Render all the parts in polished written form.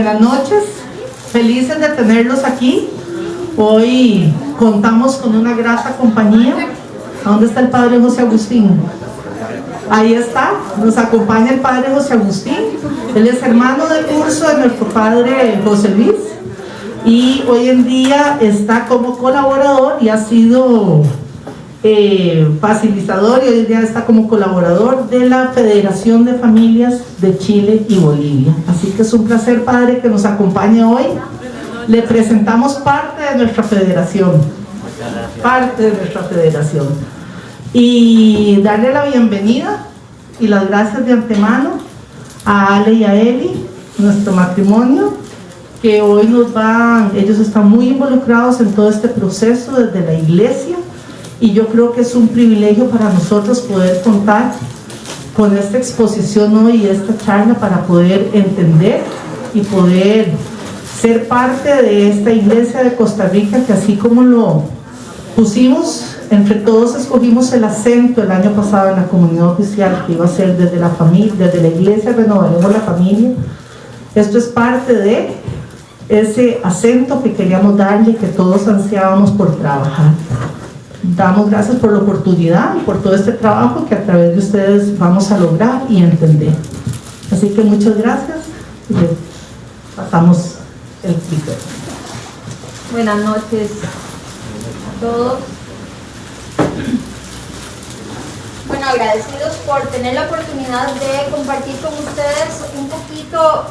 Buenas noches, felices de tenerlos aquí. Hoy contamos con una grata compañía. ¿Dónde está el Padre José Agustín? Ahí está, nos acompaña el Padre José Agustín. Él es hermano de curso de nuestro Padre José Luis y hoy en día está como colaborador y ha sido facilitador y hoy en día está como colaborador de la Federación de Familias de Chile y Bolivia. Así que es un placer, Padre, que nos acompañe hoy. Le presentamos parte de nuestra federación, y darle la bienvenida y las gracias de antemano a Ale y a Eli, nuestro matrimonio, que hoy ellos están muy involucrados en todo este proceso desde la iglesia, y yo creo que es un privilegio para nosotros poder contar con esta exposición hoy y esta charla para poder entender y poder ser parte de esta iglesia de Costa Rica, que así como lo pusimos, entre todos escogimos el acento el año pasado en la comunión oficial, que iba a ser desde la familia, desde la iglesia renovaremos la familia. Esto es parte de ese acento que queríamos darle, que todos ansiábamos por trabajar. Damos gracias por la oportunidad y por todo este trabajo que a través de ustedes vamos a lograr y entender. Así que muchas gracias y les pasamos el micrófono. Buenas noches a todos. Bueno, agradecidos por tener la oportunidad de compartir con ustedes un poquito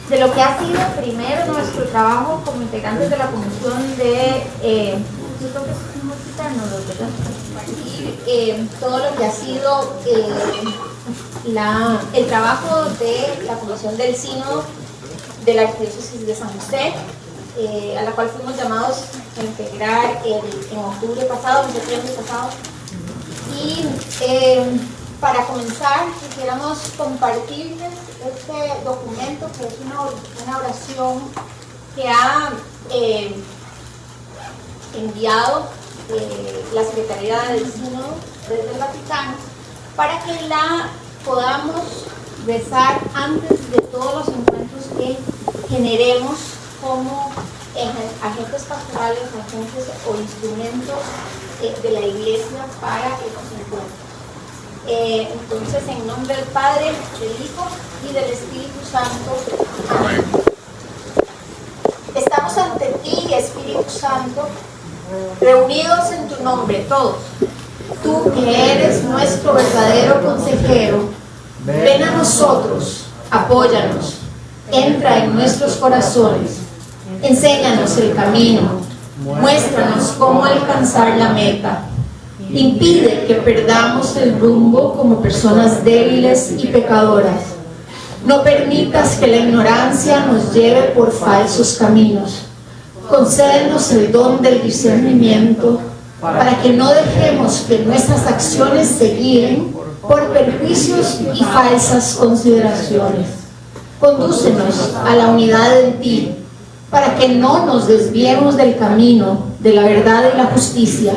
de lo que ha sido primero nuestro trabajo como integrantes de la comisión de yo creo que somos gitanos, ¿verdad? Y todo lo que ha sido el trabajo de la comisión del sínodo de la Arquidiócesis de San José, a la cual fuimos llamados a integrar en octubre pasado, en septiembre pasado. Y para comenzar, quisiéramos compartirles este documento, que es una oración que ha enviado la Secretaría del Sínodo desde el Vaticano, para que la podamos rezar antes de todos los encuentros que generemos como agentes pastorales, agentes o instrumentos de la Iglesia para los encuentros. Entonces, en nombre del Padre, del Hijo y del Espíritu Santo. Amén. Estamos ante ti, Espíritu Santo, reunidos en tu nombre todos. Tú que eres nuestro verdadero consejero, ven a nosotros, apóyanos, entra en nuestros corazones, enséñanos el camino, muéstranos cómo alcanzar la meta. Impide que perdamos el rumbo como personas débiles y pecadoras. No permitas que la ignorancia nos lleve por falsos caminos. Concédenos el don del discernimiento para que no dejemos que nuestras acciones se guíen por perjuicios y falsas consideraciones. Condúcenos a la unidad en ti para que no nos desviemos del camino de la verdad y la justicia,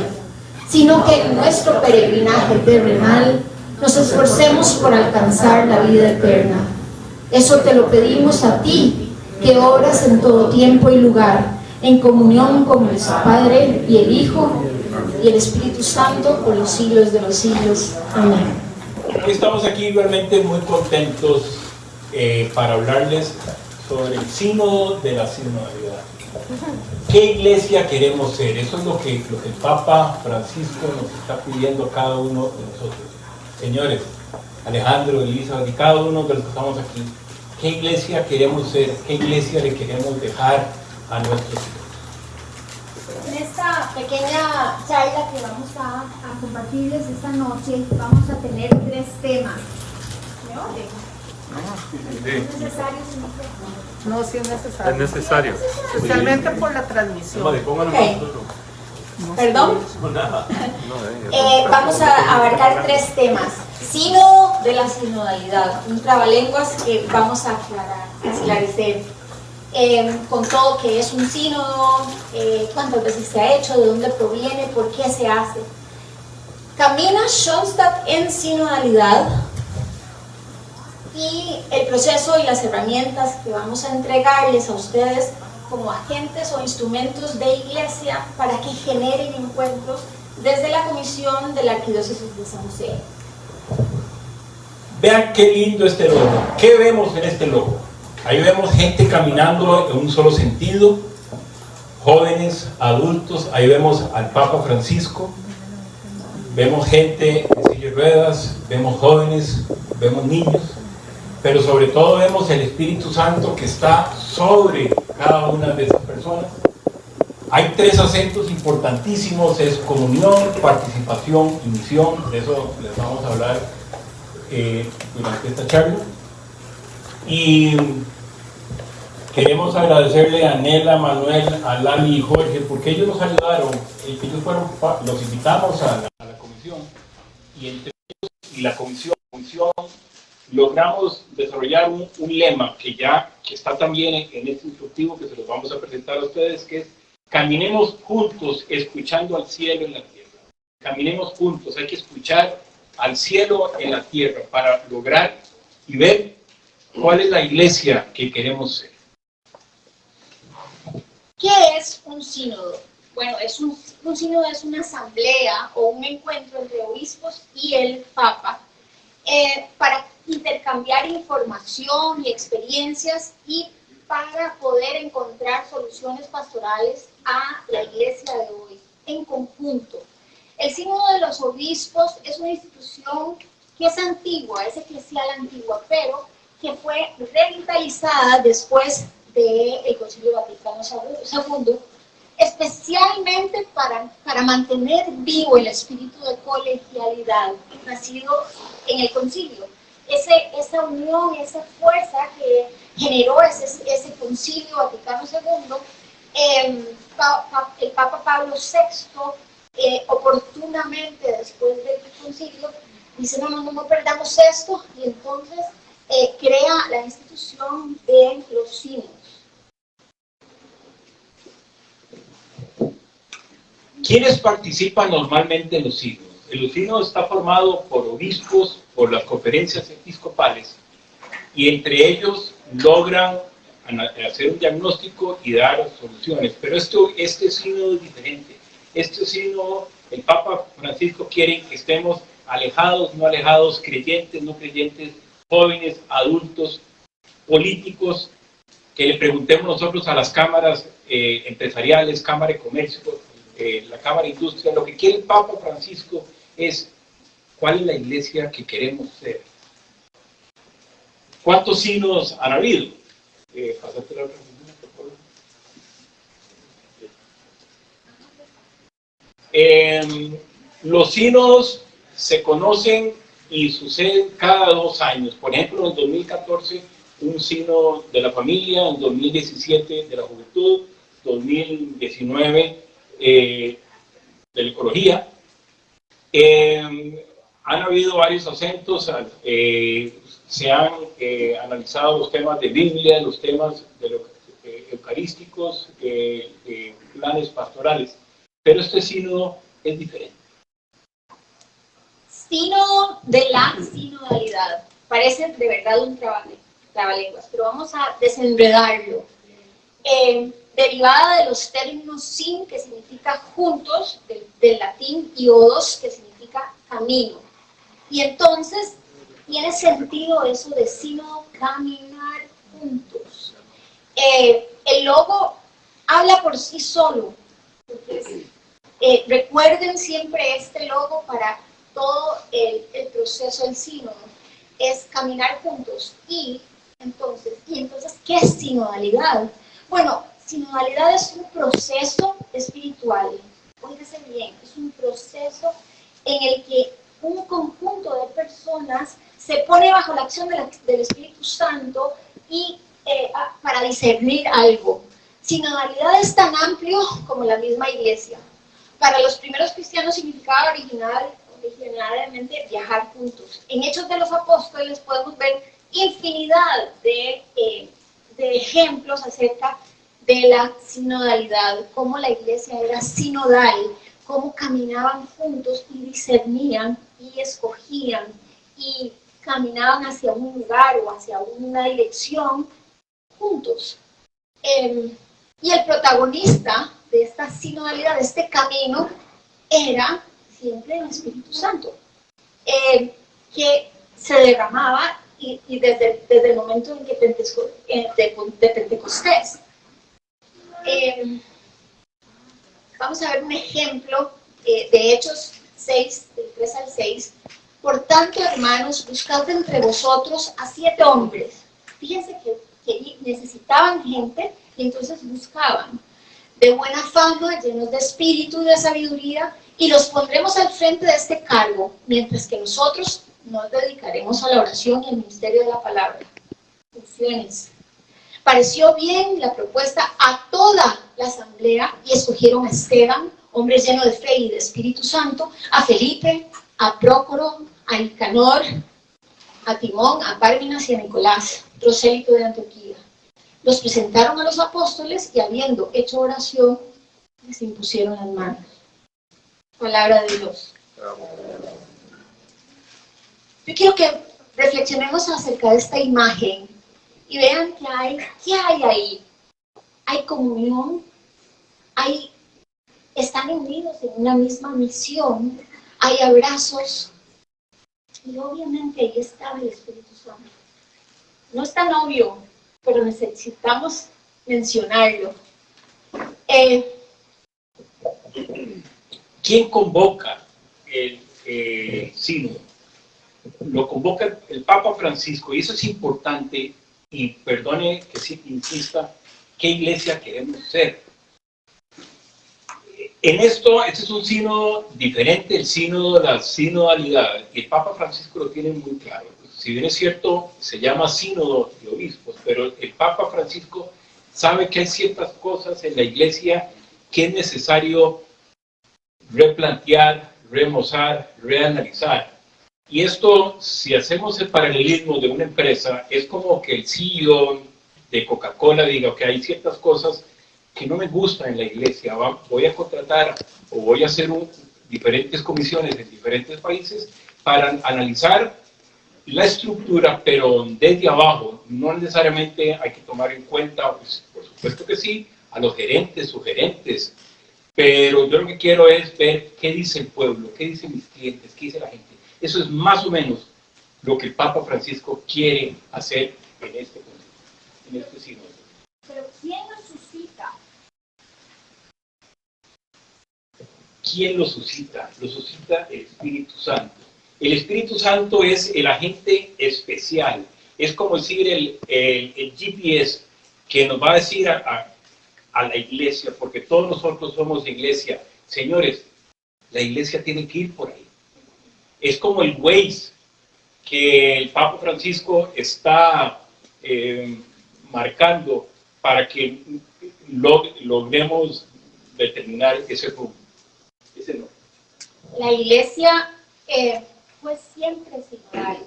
sino que en nuestro peregrinaje terrenal nos esforcemos por alcanzar la vida eterna. Eso te lo pedimos a ti, que obras en todo tiempo y lugar, en comunión con el Padre y el Hijo y el Espíritu Santo por los siglos de los siglos. Amén. Estamos aquí realmente muy contentos para hablarles sobre el sínodo de la sinodalidad. ¿Qué iglesia queremos ser? Eso es lo que el Papa Francisco nos está pidiendo a cada uno de nosotros. Señores, Alejandro, Elisa y cada uno de los que estamos aquí, ¿qué iglesia queremos ser? ¿Qué iglesia le queremos dejar a nuestros hijos? En esta pequeña charla que vamos a compartirles esta noche, vamos a tener 3 temas. ¿Me oyen? ¿Es necesario? No, sí es necesario. Es necesario. Especialmente por la transmisión. Okay. ¿Perdón? Vamos a abarcar 3 temas. Sínodo de la sinodalidad, un trabalenguas que vamos a esclarecer. Con todo que es un sínodo, cuántas veces se ha hecho, de dónde proviene, por qué se hace. Camina Schoenstatt en sinodalidad. y el proceso y las herramientas que vamos a entregarles a ustedes como agentes o instrumentos de iglesia para que generen encuentros desde la Comisión de la Arquidiócesis de San José. Vean qué lindo este logo. ¿Qué vemos en este logo? Ahí vemos gente caminando en un solo sentido, jóvenes, adultos. Ahí vemos al Papa Francisco, vemos gente en silla de ruedas, vemos jóvenes, vemos niños, pero sobre todo vemos el Espíritu Santo que está sobre cada una de esas personas. Hay tres acentos importantísimos: es comunión, participación y misión. De eso les vamos a hablar durante esta charla. Y queremos agradecerle a Nela, Manuel, a Lali y Jorge, porque ellos nos ayudaron. Ellos los invitamos a la comisión, y entre ellos y la comisión logramos desarrollar un lema que está también en este instructivo que se los vamos a presentar a ustedes, que es: caminemos juntos escuchando al cielo en la tierra. Caminemos juntos, hay que escuchar al cielo en la tierra para lograr y ver cuál es la iglesia que queremos ser. ¿Qué es un sínodo? Bueno, un sínodo es una asamblea o un encuentro entre obispos y el Papa para intercambiar información y experiencias y para poder encontrar soluciones pastorales a la iglesia de hoy en conjunto. El Sínodo de los Obispos es una institución que es antigua, es eclesial antigua, pero que fue revitalizada después del Concilio Vaticano II, especialmente para mantener vivo el espíritu de colegialidad nacido en el concilio. Esa unión, esa fuerza que generó ese Concilio Vaticano II, el Papa Pablo VI, oportunamente después del concilio, dice: no perdamos esto, y entonces crea la institución de los sínodos. ¿Quiénes participan normalmente en los sínodos? El sínodo está formado por obispos, por las conferencias episcopales, y entre ellos logran hacer un diagnóstico y dar soluciones. Pero este sínodo es diferente. Este sínodo, el Papa Francisco quiere que estemos alejados, no alejados, creyentes, no creyentes, jóvenes, adultos, políticos, que le preguntemos nosotros a las cámaras empresariales, Cámara de Comercio, la Cámara de Industria. Lo que quiere el Papa Francisco es: ¿cuál es la iglesia que queremos ser? ¿Cuántos sínodos han habido? Pásate la otra pregunta, por favor. Los sínodos se conocen y suceden cada 2 años. Por ejemplo, en 2014, un sínodo de la familia; en 2017, de la juventud; 2019, de la ecología. Han habido varios acentos, se han analizado los temas de Biblia, los temas de los eucarísticos, planes pastorales, pero este sínodo es diferente. Sínodo de la sinodalidad. Parece de verdad un trabalenguas, pero vamos a desenredarlo. Derivada de los términos sin, que significa juntos, del latín, y odos, que significa camino. Y entonces tiene sentido eso de sínodo, caminar juntos. El logo habla por sí solo. Entonces, recuerden siempre este logo para todo el proceso del sínodo. Es caminar juntos. Y entonces, ¿qué es sinodalidad? Bueno, sinodalidad es un proceso espiritual. Óigase bien, es un proceso en el que un conjunto de personas se pone bajo la acción del Espíritu Santo y para discernir algo. Sinodalidad es tan amplio como la misma iglesia. Para los primeros cristianos significaba originalmente viajar juntos. En Hechos de los Apóstoles podemos ver infinidad de ejemplos acerca de la sinodalidad, cómo la iglesia era sinodal, cómo caminaban juntos y discernían y escogían y caminaban hacia un lugar o hacia una dirección juntos. Y el protagonista de esta sinodalidad, de este camino, era siempre el Espíritu Santo, que se derramaba y desde el momento en que de Pentecostés. Vamos a ver un ejemplo de Hechos 6, del 3 al 6. Por tanto, hermanos, buscad entre vosotros a 7 hombres. Fíjense que necesitaban gente y entonces buscaban de buena fama, llenos de espíritu y de sabiduría, y los pondremos al frente de este cargo, mientras que nosotros nos dedicaremos a la oración y al ministerio de la palabra. Funciones. Pareció bien la propuesta a toda la asamblea y escogieron a Esteban, hombre lleno de fe y de Espíritu Santo, a Felipe, a Prócoro, a Nicanor, a Timón, a Pármenas y a Nicolás, prosélito de Antioquía. Los presentaron a los apóstoles y habiendo hecho oración, les impusieron las manos. Palabra de Dios. Yo quiero que reflexionemos acerca de esta imagen y vean ¿qué hay ahí? Hay comunión, están unidos en una misma misión, hay abrazos, y obviamente ahí estaba el Espíritu Santo. No es tan obvio, pero necesitamos mencionarlo. ¿Quién convoca el sínodo? Lo convoca el Papa Francisco, y eso es importante, y perdone que sí insista, ¿qué iglesia queremos ser? En esto, este es un sínodo diferente, el sínodo de la sinodalidad, y el Papa Francisco lo tiene muy claro. Si bien es cierto, se llama sínodo de obispos, pero el Papa Francisco sabe que hay ciertas cosas en la iglesia que es necesario replantear, remozar, reanalizar. Y esto, si hacemos el paralelismo de una empresa, es como que el CEO de Coca-Cola diga que hay ciertas cosas que no me gustan en la iglesia, voy a contratar o voy a hacer diferentes comisiones en diferentes países para analizar la estructura, pero desde abajo. No necesariamente hay que tomar en cuenta, pues, por supuesto que sí, a los gerentes, sugerentes, pero yo lo que quiero es ver qué dice el pueblo, qué dicen mis clientes, qué dice la gente. Eso es más o menos lo que el Papa Francisco quiere hacer en este sínodo. Pero ¿quién lo suscita? ¿Quién lo suscita? Lo suscita el Espíritu Santo. El Espíritu Santo es el agente especial. Es como decir el GPS que nos va a decir a la iglesia, porque todos nosotros somos iglesia. Señores, la iglesia tiene que ir por ahí. Es como el Waze que el Papa Francisco está marcando para que logremos determinar ese rumbo. Ese no. La iglesia fue siempre sinodal,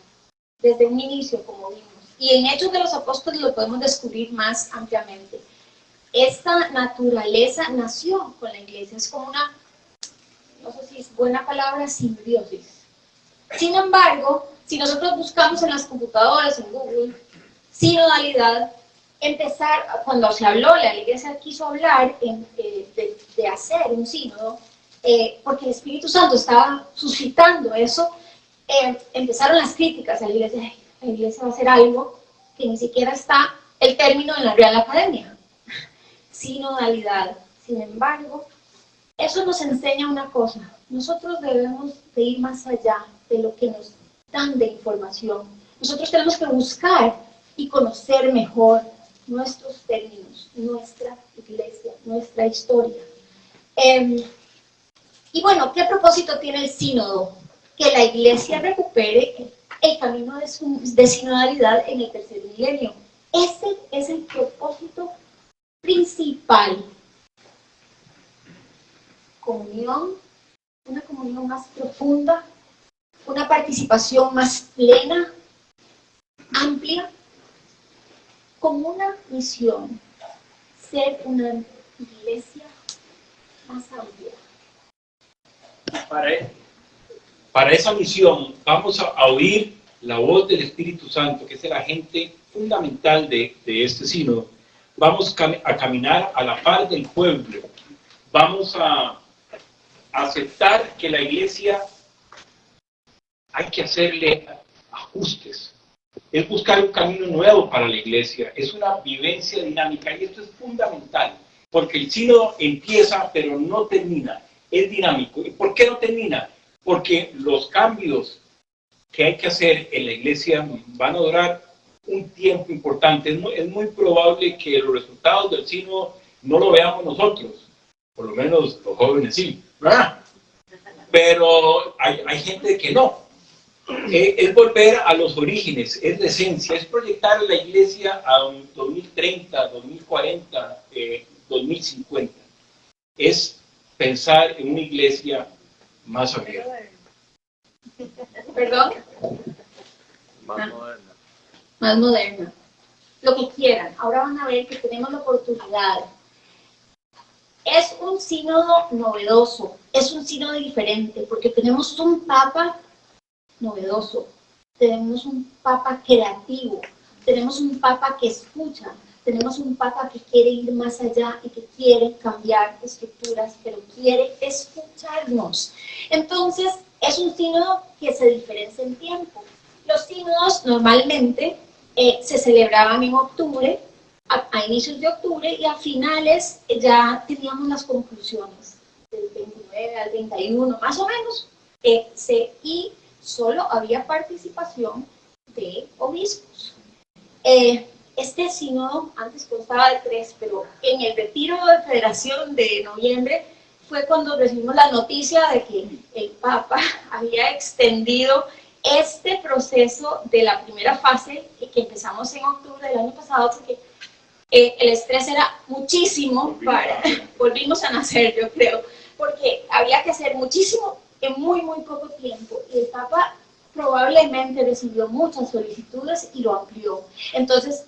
desde un inicio, como vimos. Y en Hechos de los Apóstoles lo podemos descubrir más ampliamente. Esta naturaleza nació con la iglesia, es como una, no sé si es buena palabra, simbiosis. Sin embargo, si nosotros buscamos en las computadoras, en Google, sinodalidad, cuando se habló, la iglesia quiso hablar de hacer un sínodo, porque el Espíritu Santo estaba suscitando eso, empezaron las críticas a la iglesia va a hacer algo que ni siquiera está el término en la Real Academia. Sinodalidad. Sin embargo, eso nos enseña una cosa: nosotros debemos de ir más allá de lo que nos dan de información. Nosotros tenemos que buscar y conocer mejor nuestros términos, nuestra iglesia, nuestra historia. Y bueno, ¿qué propósito tiene el sínodo? Que la iglesia recupere el camino de sinodalidad en el tercer milenio. Ese es el propósito principal. Comunión, una comunión más profunda, una participación más plena, amplia, como una misión, ser una iglesia más amplia. Para esa misión vamos a oír la voz del Espíritu Santo, que es el agente fundamental de este sínodo, vamos a caminar a la par del pueblo. Vamos a aceptar que la iglesia hay que hacerle ajustes. Es buscar un camino nuevo para la iglesia. Es una vivencia dinámica y esto es fundamental, porque el sínodo empieza pero no termina. Es dinámico. ¿Y por qué no termina? Porque los cambios que hay que hacer en la iglesia van a durar un tiempo importante. Es muy probable que los resultados del sínodo no lo veamos nosotros, por lo menos los jóvenes sí, ¿verdad? Pero hay gente que no. Es volver a los orígenes, es la esencia, es proyectar la iglesia a 2030, 2040, 2050. Es pensar en una iglesia más abierta. ¿Perdón? Más moderna. Más moderna. Lo que quieran. Ahora van a ver que tenemos la oportunidad. Es un sínodo novedoso, es un sínodo diferente, porque tenemos un papa novedoso, tenemos un papa creativo, tenemos un papa que escucha, tenemos un papa que quiere ir más allá y que quiere cambiar estructuras, pero quiere escucharnos. Entonces, es un sínodo que se diferencia en tiempo. Los sínodos normalmente se celebraban en octubre, a inicios de octubre, y a finales ya teníamos las conclusiones, del 29 al 31, más o menos, y solo había participación de obispos. Este sínodo antes constaba de 3, pero en el retiro de federación de noviembre fue cuando recibimos la noticia de que el Papa había extendido este proceso de la primera fase, que empezamos en octubre del año pasado, porque el estrés era muchísimo, volvimos a nacer, yo creo, porque había que hacer muchísimo en muy, muy poco tiempo, y el Papa probablemente recibió muchas solicitudes y lo amplió. Entonces,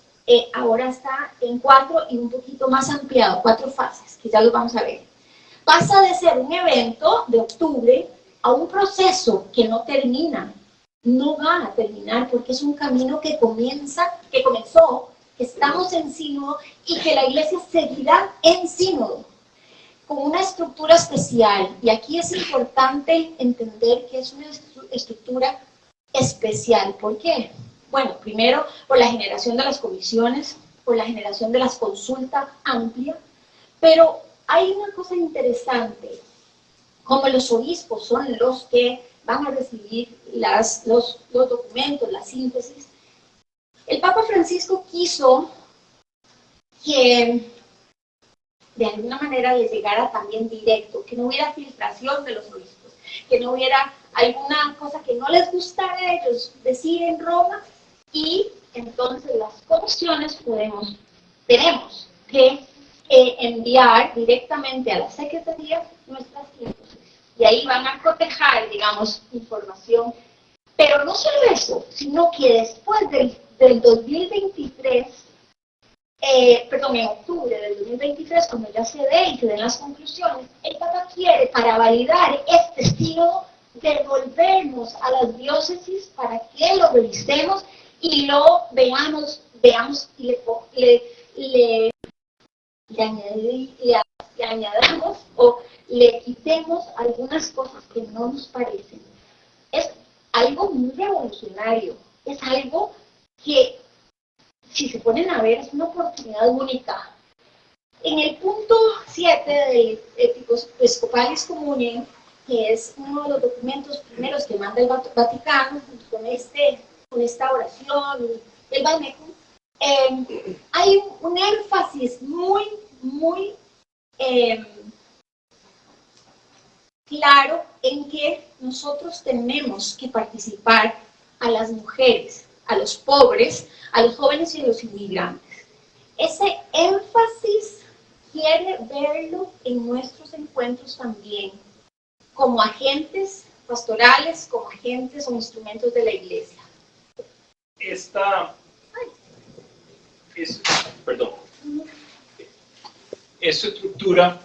ahora está en 4 y un poquito más ampliado, 4 fases, que ya lo vamos a ver. Pasa de ser un evento de octubre a un proceso que no termina, no va a terminar, porque es un camino que comenzó, que estamos en sínodo y que la iglesia seguirá en sínodo, con una estructura especial. Y aquí es importante entender que es una estructura especial. ¿Por qué? Bueno, primero por la generación de las comisiones, por la generación de las consultas amplia, pero hay una cosa interesante. Como los obispos son los que van a recibir los documentos, la síntesis, el Papa Francisco quiso que de alguna manera les llegara también directo, que no hubiera filtración de los obispos, que no hubiera alguna cosa que no les gustara a ellos decir en Roma, y entonces las comisiones tenemos que enviar directamente a la Secretaría nuestras síntesis, y ahí van a cotejar, digamos, información. Pero no solo eso, sino que después del 2023, en octubre del 2023, cuando ya se dé y se den las conclusiones, el Papa quiere, para validar este sínodo, devolvernos a las diócesis para que lo revisemos y lo veamos y le añadamos o le quitemos algunas cosas que no nos parecen. Es algo muy revolucionario, es algo que, si se ponen a ver, es una oportunidad única. En el punto 7 del Episcopalis Communion, que es uno de los documentos primeros que manda el Vaticano, con esta oración, el Vademecum, hay un énfasis muy, muy claro en que nosotros tenemos que participar a las mujeres, a los pobres, a los jóvenes y a los inmigrantes. Ese énfasis quiere verlo en nuestros encuentros también, como agentes pastorales, como agentes o instrumentos de la iglesia. Esta estructura,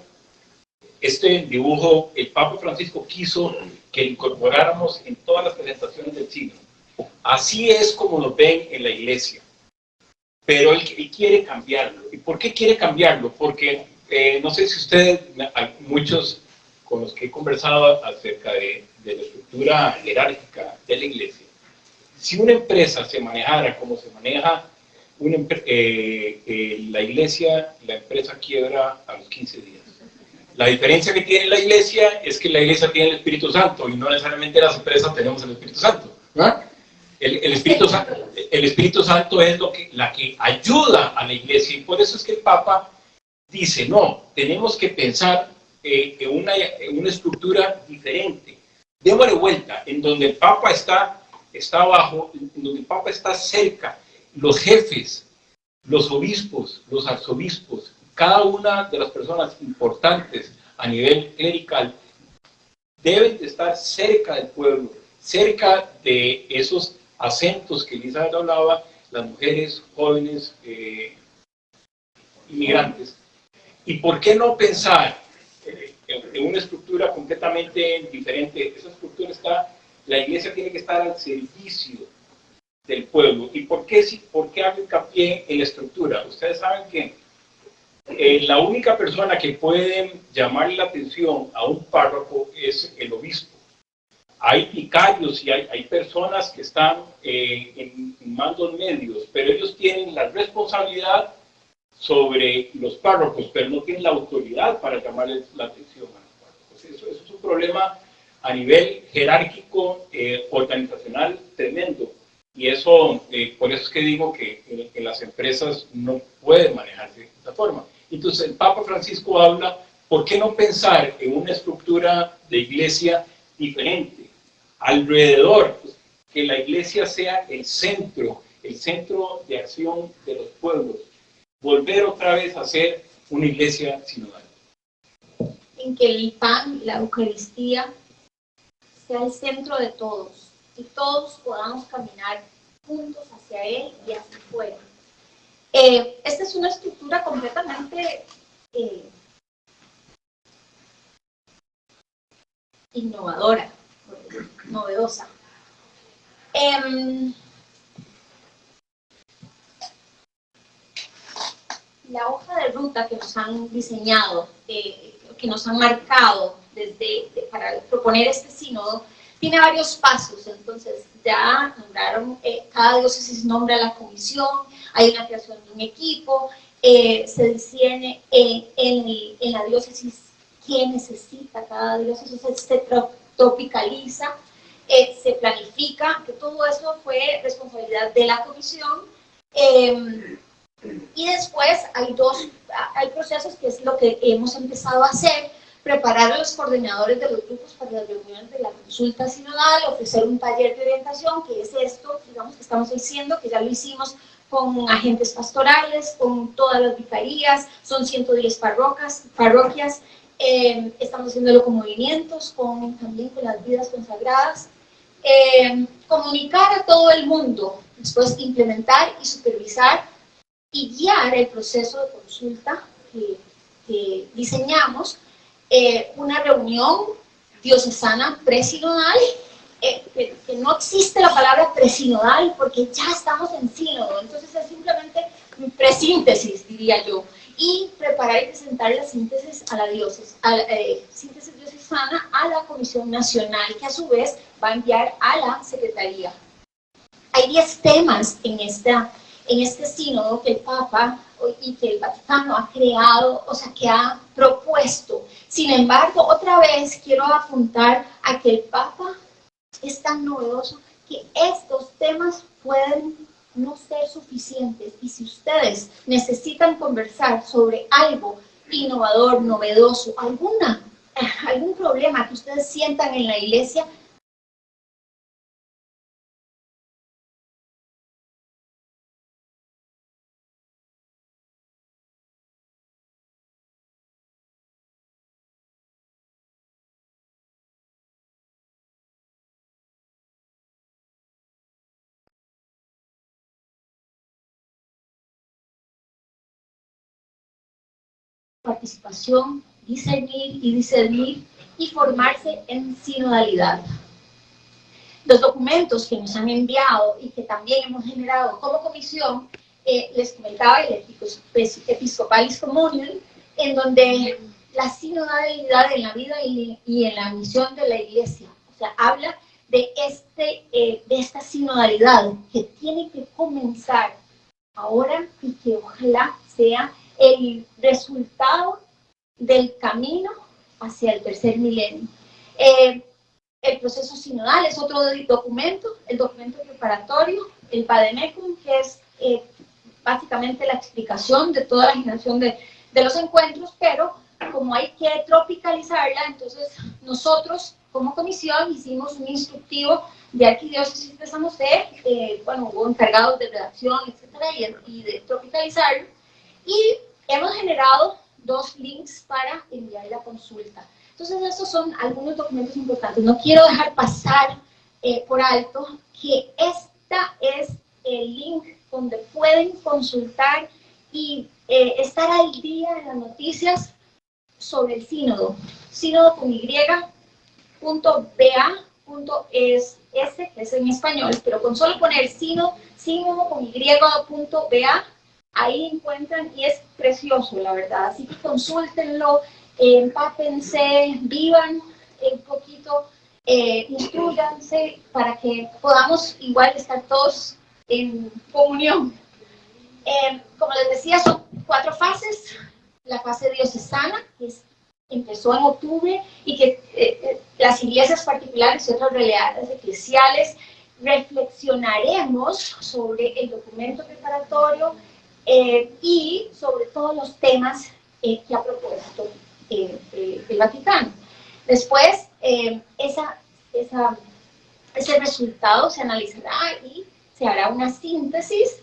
este dibujo, el Papa Francisco quiso que incorporáramos en todas las presentaciones del sínodo. así es como nos ven en la iglesia. Pero él quiere cambiarlo. ¿Y por qué quiere cambiarlo? Porque no sé si ustedes, hay muchos con los que he conversado acerca de la estructura jerárquica de la iglesia, si una empresa se manejara como se maneja la iglesia, la empresa quiebra a los 15 días. La diferencia que tiene la iglesia es que la iglesia tiene el Espíritu Santo y no necesariamente las empresas tenemos el Espíritu Santo, ¿verdad? El Espíritu Santo es la que ayuda a la iglesia, y por eso es que el Papa dice, no, tenemos que pensar en una estructura diferente. Démosle vuelta, en donde el Papa está abajo, en donde el Papa está cerca, los jefes, los obispos, los arzobispos, cada una de las personas importantes a nivel clerical deben de estar cerca del pueblo, cerca de esos acentos que Elizabeth hablaba, las mujeres, jóvenes, inmigrantes. ¿Y por qué no pensar en una estructura completamente diferente? Esa estructura la iglesia tiene que estar al servicio del pueblo. ¿Y por qué hago hincapié en la estructura? Ustedes saben que la única persona que puede llamarle la atención a un párroco es el obispo. Hay vicarios y hay personas que están en mandos medios, pero ellos tienen la responsabilidad sobre los párrocos, pero no tienen la autoridad para llamarles la atención a los párrocos. Eso es un problema a nivel jerárquico, organizacional, tremendo. Y eso, por eso es que digo que en las empresas no pueden manejarse de esta forma. Entonces el Papa Francisco habla, ¿por qué no pensar en una estructura de iglesia diferente? Alrededor, pues, que la iglesia sea el centro de acción de los pueblos. Volver otra vez a ser una iglesia sinodal. En que el pan, la Eucaristía, sea el centro de todos y todos podamos caminar juntos hacia Él y hacia afuera. Esta es una estructura completamente innovadora, novedosa. La hoja de ruta que nos han diseñado, que nos han marcado para proponer este sínodo, tiene varios pasos. Entonces ya nombraron, cada diócesis nombra la comisión, hay una creación de un equipo, se diseña en la diócesis qué necesita cada diócesis, se tropicaliza, se planifica, que todo eso fue responsabilidad de la comisión. Y después hay procesos que es lo que hemos empezado a hacer, preparar a los coordinadores de los grupos para las reuniones de la consulta sinodal, ofrecer un taller de orientación, que es esto, digamos, que estamos diciendo, que ya lo hicimos con agentes pastorales, con todas las vicarías, son 110 parroquias, estamos haciéndolo con movimientos, también con las vidas consagradas, comunicar a todo el mundo, después implementar y supervisar y guiar el proceso de consulta que diseñamos, una reunión diocesana presinodal, que no existe la palabra presinodal porque ya estamos en sínodo, entonces es simplemente presíntesis, diría yo, y preparar y presentar la síntesis a la diócesis, síntesis diocesana a la Comisión Nacional, que a su vez va a enviar a la Secretaría. Hay 10 temas en este sínodo que el Papa y que el Vaticano ha creado, o sea, que ha propuesto. Sin embargo, otra vez quiero apuntar a que el Papa es tan novedoso que estos temas pueden no ser suficientes. Y si ustedes necesitan conversar sobre algo innovador, novedoso, algún problema que ustedes sientan en la iglesia, participación, discernir y formarse en sinodalidad. Los documentos que nos han enviado y que también hemos generado como comisión, les comentaba el Episcopalis Communion, en donde la sinodalidad en la vida y en la misión de la iglesia, o sea, habla de esta sinodalidad que tiene que comenzar ahora y que ojalá sea el resultado del camino hacia el tercer milenio. El proceso sinodal es otro documento, el documento preparatorio, el Vademecum, que es básicamente la explicación de toda la generación de los encuentros, pero como hay que tropicalizarla, entonces nosotros como comisión hicimos un instructivo de Arquidiócesis de San José, bueno, hubo encargados de redacción, etcétera, y de tropicalizarlo, y hemos generado 2 links para enviar la consulta. Entonces, estos son algunos documentos importantes. No quiero dejar pasar por alto que esta es el link donde pueden consultar y estar al día en las noticias sobre el sínodo. Sínodo con y.ba.es, es en español, pero con solo poner sínodo con y.ba, ahí encuentran, y es precioso, la verdad. Así que consúltenlo, empápense, vivan un poquito, instrúyanse para que podamos igual estar todos en comunión. Como les decía, son 4 fases. La fase diocesana, que empezó en octubre, y que las iglesias particulares y otras realidades eclesiales reflexionaremos sobre el documento preparatorio y sobre todos los temas que ha propuesto el Vaticano. Después, ese resultado se analizará y se hará una síntesis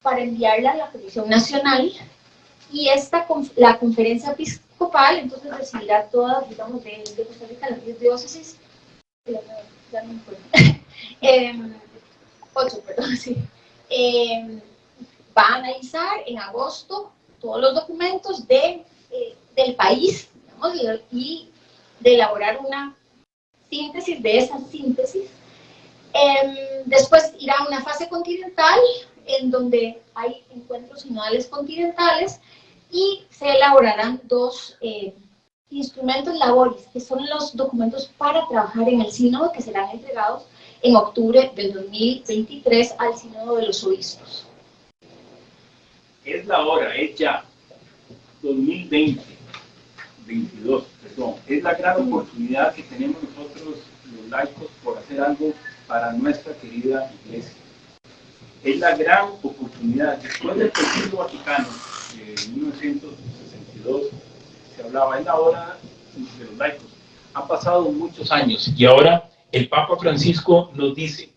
para enviarla a la Comisión Nacional, y la conferencia episcopal entonces recibirá todas, digamos, de Costa Rica, las 10 diócesis, ya no me acuerdo, 8, perdón, sí. Va a analizar en agosto todos los documentos del país, digamos, y de elaborar una síntesis de esa síntesis. Después irá a una fase continental, en donde hay encuentros sinodales continentales, y se elaborarán 2 instrumentos laboris, que son los documentos para trabajar en el sínodo, que serán entregados en octubre del 2023 al sínodo de los obispos. Es la hora, es ya, 2020, 22, perdón, es la gran oportunidad que tenemos nosotros los laicos por hacer algo para nuestra querida iglesia. Es la gran oportunidad. Después del Concilio Vaticano de 1962 se hablaba, es la hora de los laicos. Han pasado muchos años y ahora el Papa Francisco nos dice: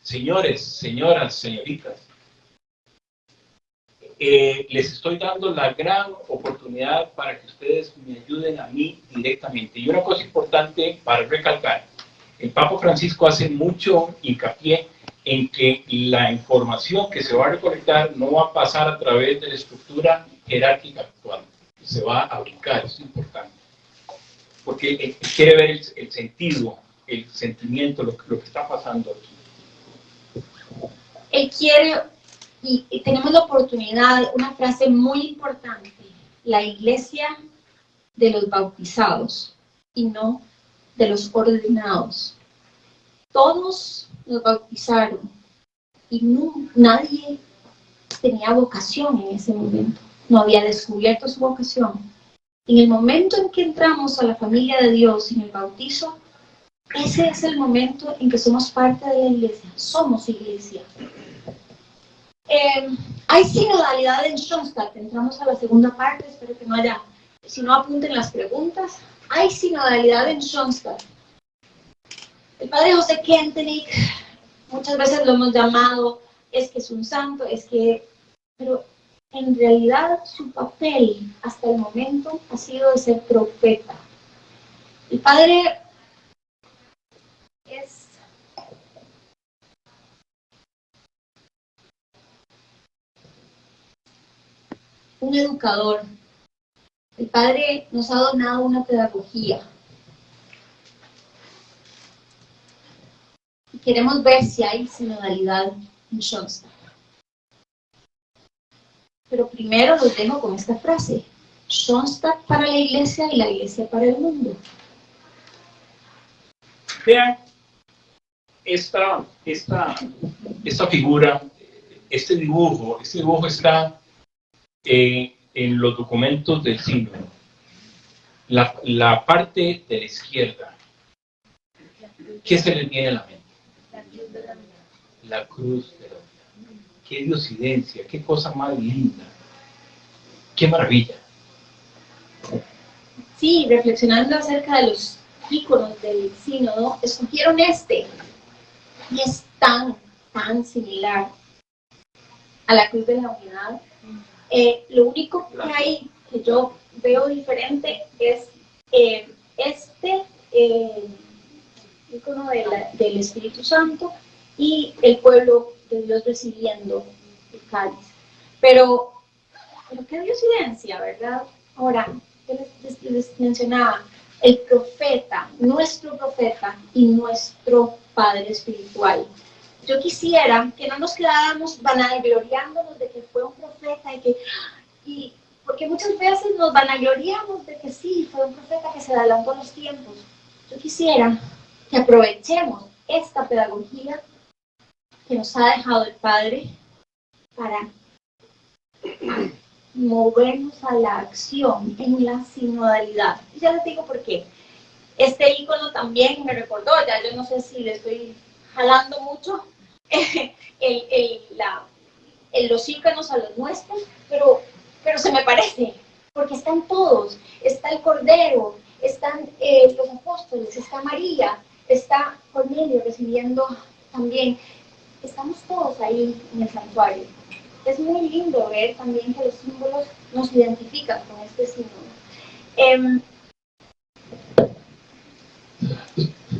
señores, señoras, señoritas, les estoy dando la gran oportunidad para que ustedes me ayuden a mí directamente. Y una cosa importante para recalcar: el Papa Francisco hace mucho hincapié en que la información que se va a recolectar no va a pasar a través de la estructura jerárquica actual, se va a aplicar, es importante, porque él quiere ver el sentido, el sentimiento, lo que está pasando aquí. Él quiere, y tenemos la oportunidad, una frase muy importante: la iglesia de los bautizados y no de los ordenados. Todos nos bautizaron y nadie tenía vocación en ese momento, no había descubierto su vocación. En el momento en que entramos a la familia de Dios en el bautizo, ese es el momento en que somos parte de la iglesia, somos iglesia. Hay sinodalidad en Schoenstatt, entramos a la segunda parte, espero que no haya, si no apunten las preguntas. Hay sinodalidad en Schoenstatt. El padre José Kentenich, muchas veces lo hemos llamado, es que es un santo, pero en realidad su papel hasta el momento ha sido de ser profeta. El padre es un educador. El padre nos ha donado una pedagogía. queremos ver si hay sinodalidad en Schoenstatt. Pero primero los dejo con esta frase: Schoenstatt para la iglesia y la iglesia para el mundo. Vean esta figura, este dibujo está en los documentos del sínodo. La parte de la izquierda, ¿qué se les viene a la mente? La cruz de la vida. Qué diosidencia, qué cosa más linda, qué maravilla. Sí, reflexionando acerca de los íconos del sínodo, escogieron este, y es tan similar a la cruz de la unidad. Lo único que hay, que yo veo diferente, es este ícono del Espíritu Santo y el pueblo de Dios recibiendo el cáliz. Pero qué diosidencia, ¿verdad? Ahora, les mencionaba, el profeta, nuestro profeta y nuestro padre espiritual. Yo quisiera que no nos quedáramos vanagloriándonos de que fue un profeta y porque muchas veces nos vanagloriamos de que sí, fue un profeta que se adelantó a los tiempos. Yo quisiera que aprovechemos esta pedagogía que nos ha dejado el Padre para movernos a la acción en la sinodalidad. Y ya les digo por qué. Este icono también me recordó, ya yo no sé si le estoy jalando mucho los íconos a los nuestros, pero se me parece, porque están todos, está el Cordero, están los apóstoles, está María, está Cornelio recibiendo también, estamos todos ahí en el santuario. Es muy lindo ver también que los símbolos nos identifican con este símbolo.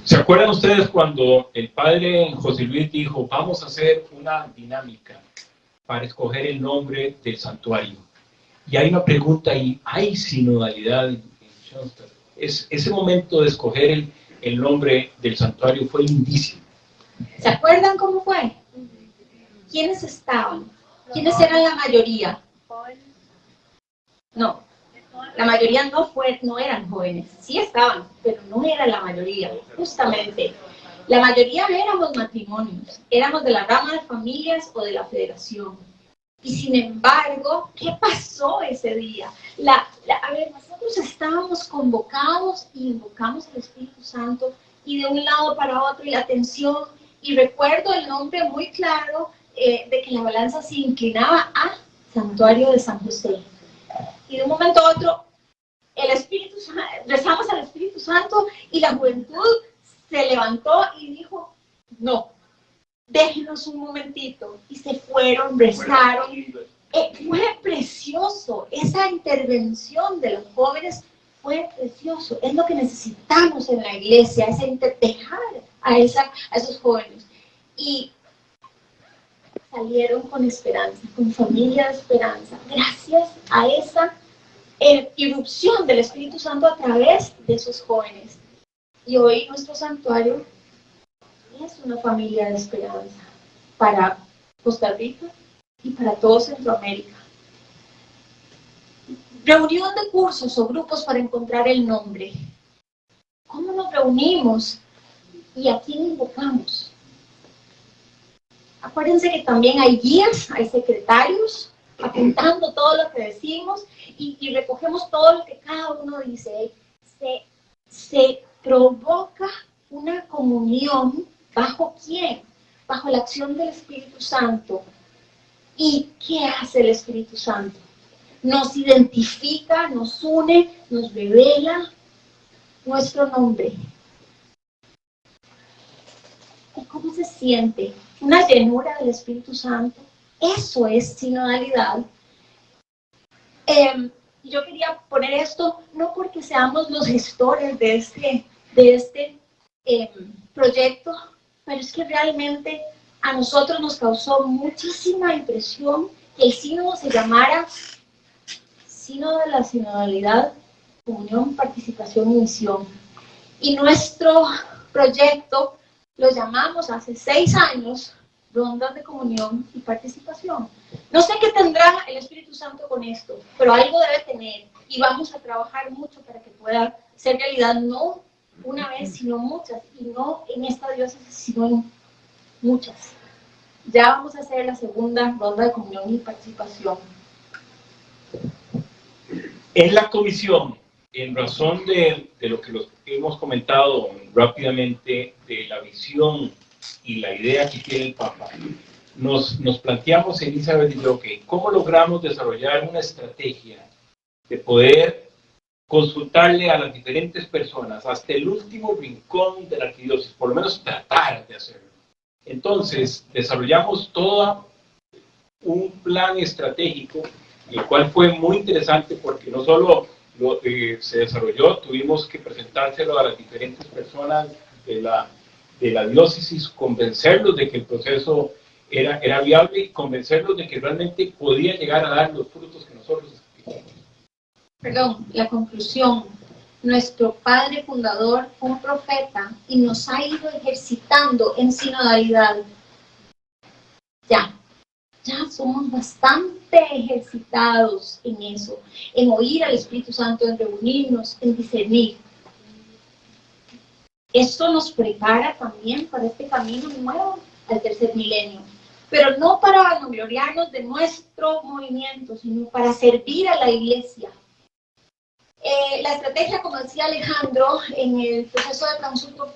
¿Se acuerdan ustedes cuando el padre José Luis dijo, vamos a hacer una dinámica para escoger el nombre del santuario? Y hay una pregunta ahí, ¿hay sinodalidad en Schoenstatt? Ese momento de escoger el nombre del santuario fue lindísimo. ¿Se acuerdan cómo fue? ¿Quiénes estaban? ¿Quiénes eran la mayoría? No, la mayoría no eran jóvenes, sí estaban, pero no era la mayoría, justamente. La mayoría éramos matrimonios, éramos de la rama de familias o de la federación. Y sin embargo, ¿qué pasó ese día? A ver, nosotros estábamos convocados y invocamos al Espíritu Santo y de un lado para otro y la tensión, y recuerdo el nombre muy claro de que la balanza se inclinaba al Santuario de San José. Y de un momento a otro, rezamos al Espíritu Santo y la juventud se levantó y dijo, no, déjenos un momentito. Y se fueron, rezaron. Fue precioso, esa intervención de los jóvenes fue precioso. Es lo que necesitamos en la iglesia, dejar a esos jóvenes. Y salieron con esperanza, con familia de esperanza, gracias a esa irrupción del Espíritu Santo a través de esos jóvenes. Y hoy nuestro santuario es una familia de esperanza para Costa Rica y para todo Centroamérica. Reunión de cursos o grupos para encontrar el nombre. ¿Cómo nos reunimos y a quién invocamos? Acuérdense que también hay guías, hay secretarios, apuntando todo lo que decimos y recogemos todo lo que cada uno dice. Se provoca una comunión, ¿bajo quién? Bajo la acción del Espíritu Santo. ¿Y qué hace el Espíritu Santo? Nos identifica, nos une, nos revela nuestro nombre. ¿Y cómo se siente? Una llenura del Espíritu Santo. Eso es sinodalidad. Yo quería poner esto no porque seamos los gestores de este proyecto, pero es que realmente a nosotros nos causó muchísima impresión que el sínodo se llamara Sínodo de la Sinodalidad, Comunión, Participación y Misión. Y nuestro proyecto Lo llamamos hace 6 años rondas de comunión y participación. No sé qué tendrá el Espíritu Santo con esto, pero algo debe tener y vamos a trabajar mucho para que pueda ser realidad, no una vez, sino muchas, y no en esta diócesis, sino en muchas. Ya vamos a hacer la segunda ronda de comunión y participación. En la comisión, en razón de lo que hemos comentado rápidamente, de la visión y la idea que tiene el Papa, nos planteamos, Elizabeth y yo, que cómo logramos desarrollar una estrategia de poder consultarle a las diferentes personas hasta el último rincón de la arquidiócesis, por lo menos tratar de hacerlo. Entonces, desarrollamos todo un plan estratégico, el cual fue muy interesante porque no solo se desarrolló, tuvimos que presentárselo a las diferentes personas de la diócesis, convencerlos de que el proceso era viable y convencerlos de que realmente podía llegar a dar los frutos que nosotros esperábamos. Perdón, la conclusión. Nuestro padre fundador fue un profeta y nos ha ido ejercitando en sinodalidad. Ya somos bastante ejercitados en eso, en oír al Espíritu Santo, en reunirnos, en discernir. Esto nos prepara también para este camino nuevo al tercer milenio, pero no para vanagloriarnos de nuestro movimiento, sino para servir a la Iglesia. La estrategia, como decía Alejandro, en el proceso de consulta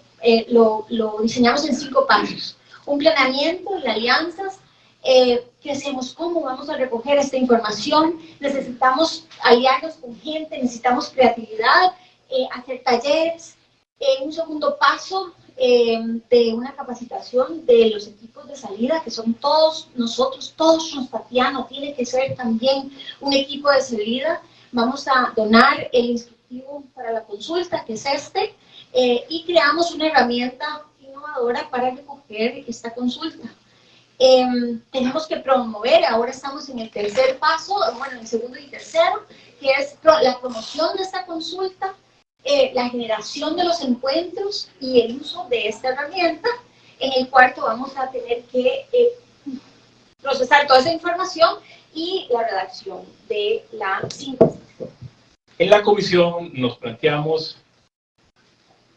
lo diseñamos en 5 pasos. Un planeamiento y alianzas. ¿Qué hacemos? ¿Cómo vamos a recoger esta información? Necesitamos aliarnos con gente, necesitamos creatividad, hacer talleres. Un segundo paso de una capacitación de los equipos de salida, que son todos nosotros, todos Jonstatianos, tiene que ser también un equipo de salida. Vamos a donar el instructivo para la consulta, que es y creamos una herramienta innovadora para recoger esta consulta. Tenemos que promover, ahora estamos en el tercer paso, bueno, en el segundo y tercero, que es la promoción de esta consulta, la generación de los encuentros y el uso de esta herramienta. En el cuarto vamos a tener que procesar toda esa información y la redacción de la síntesis. En la comisión nos planteamos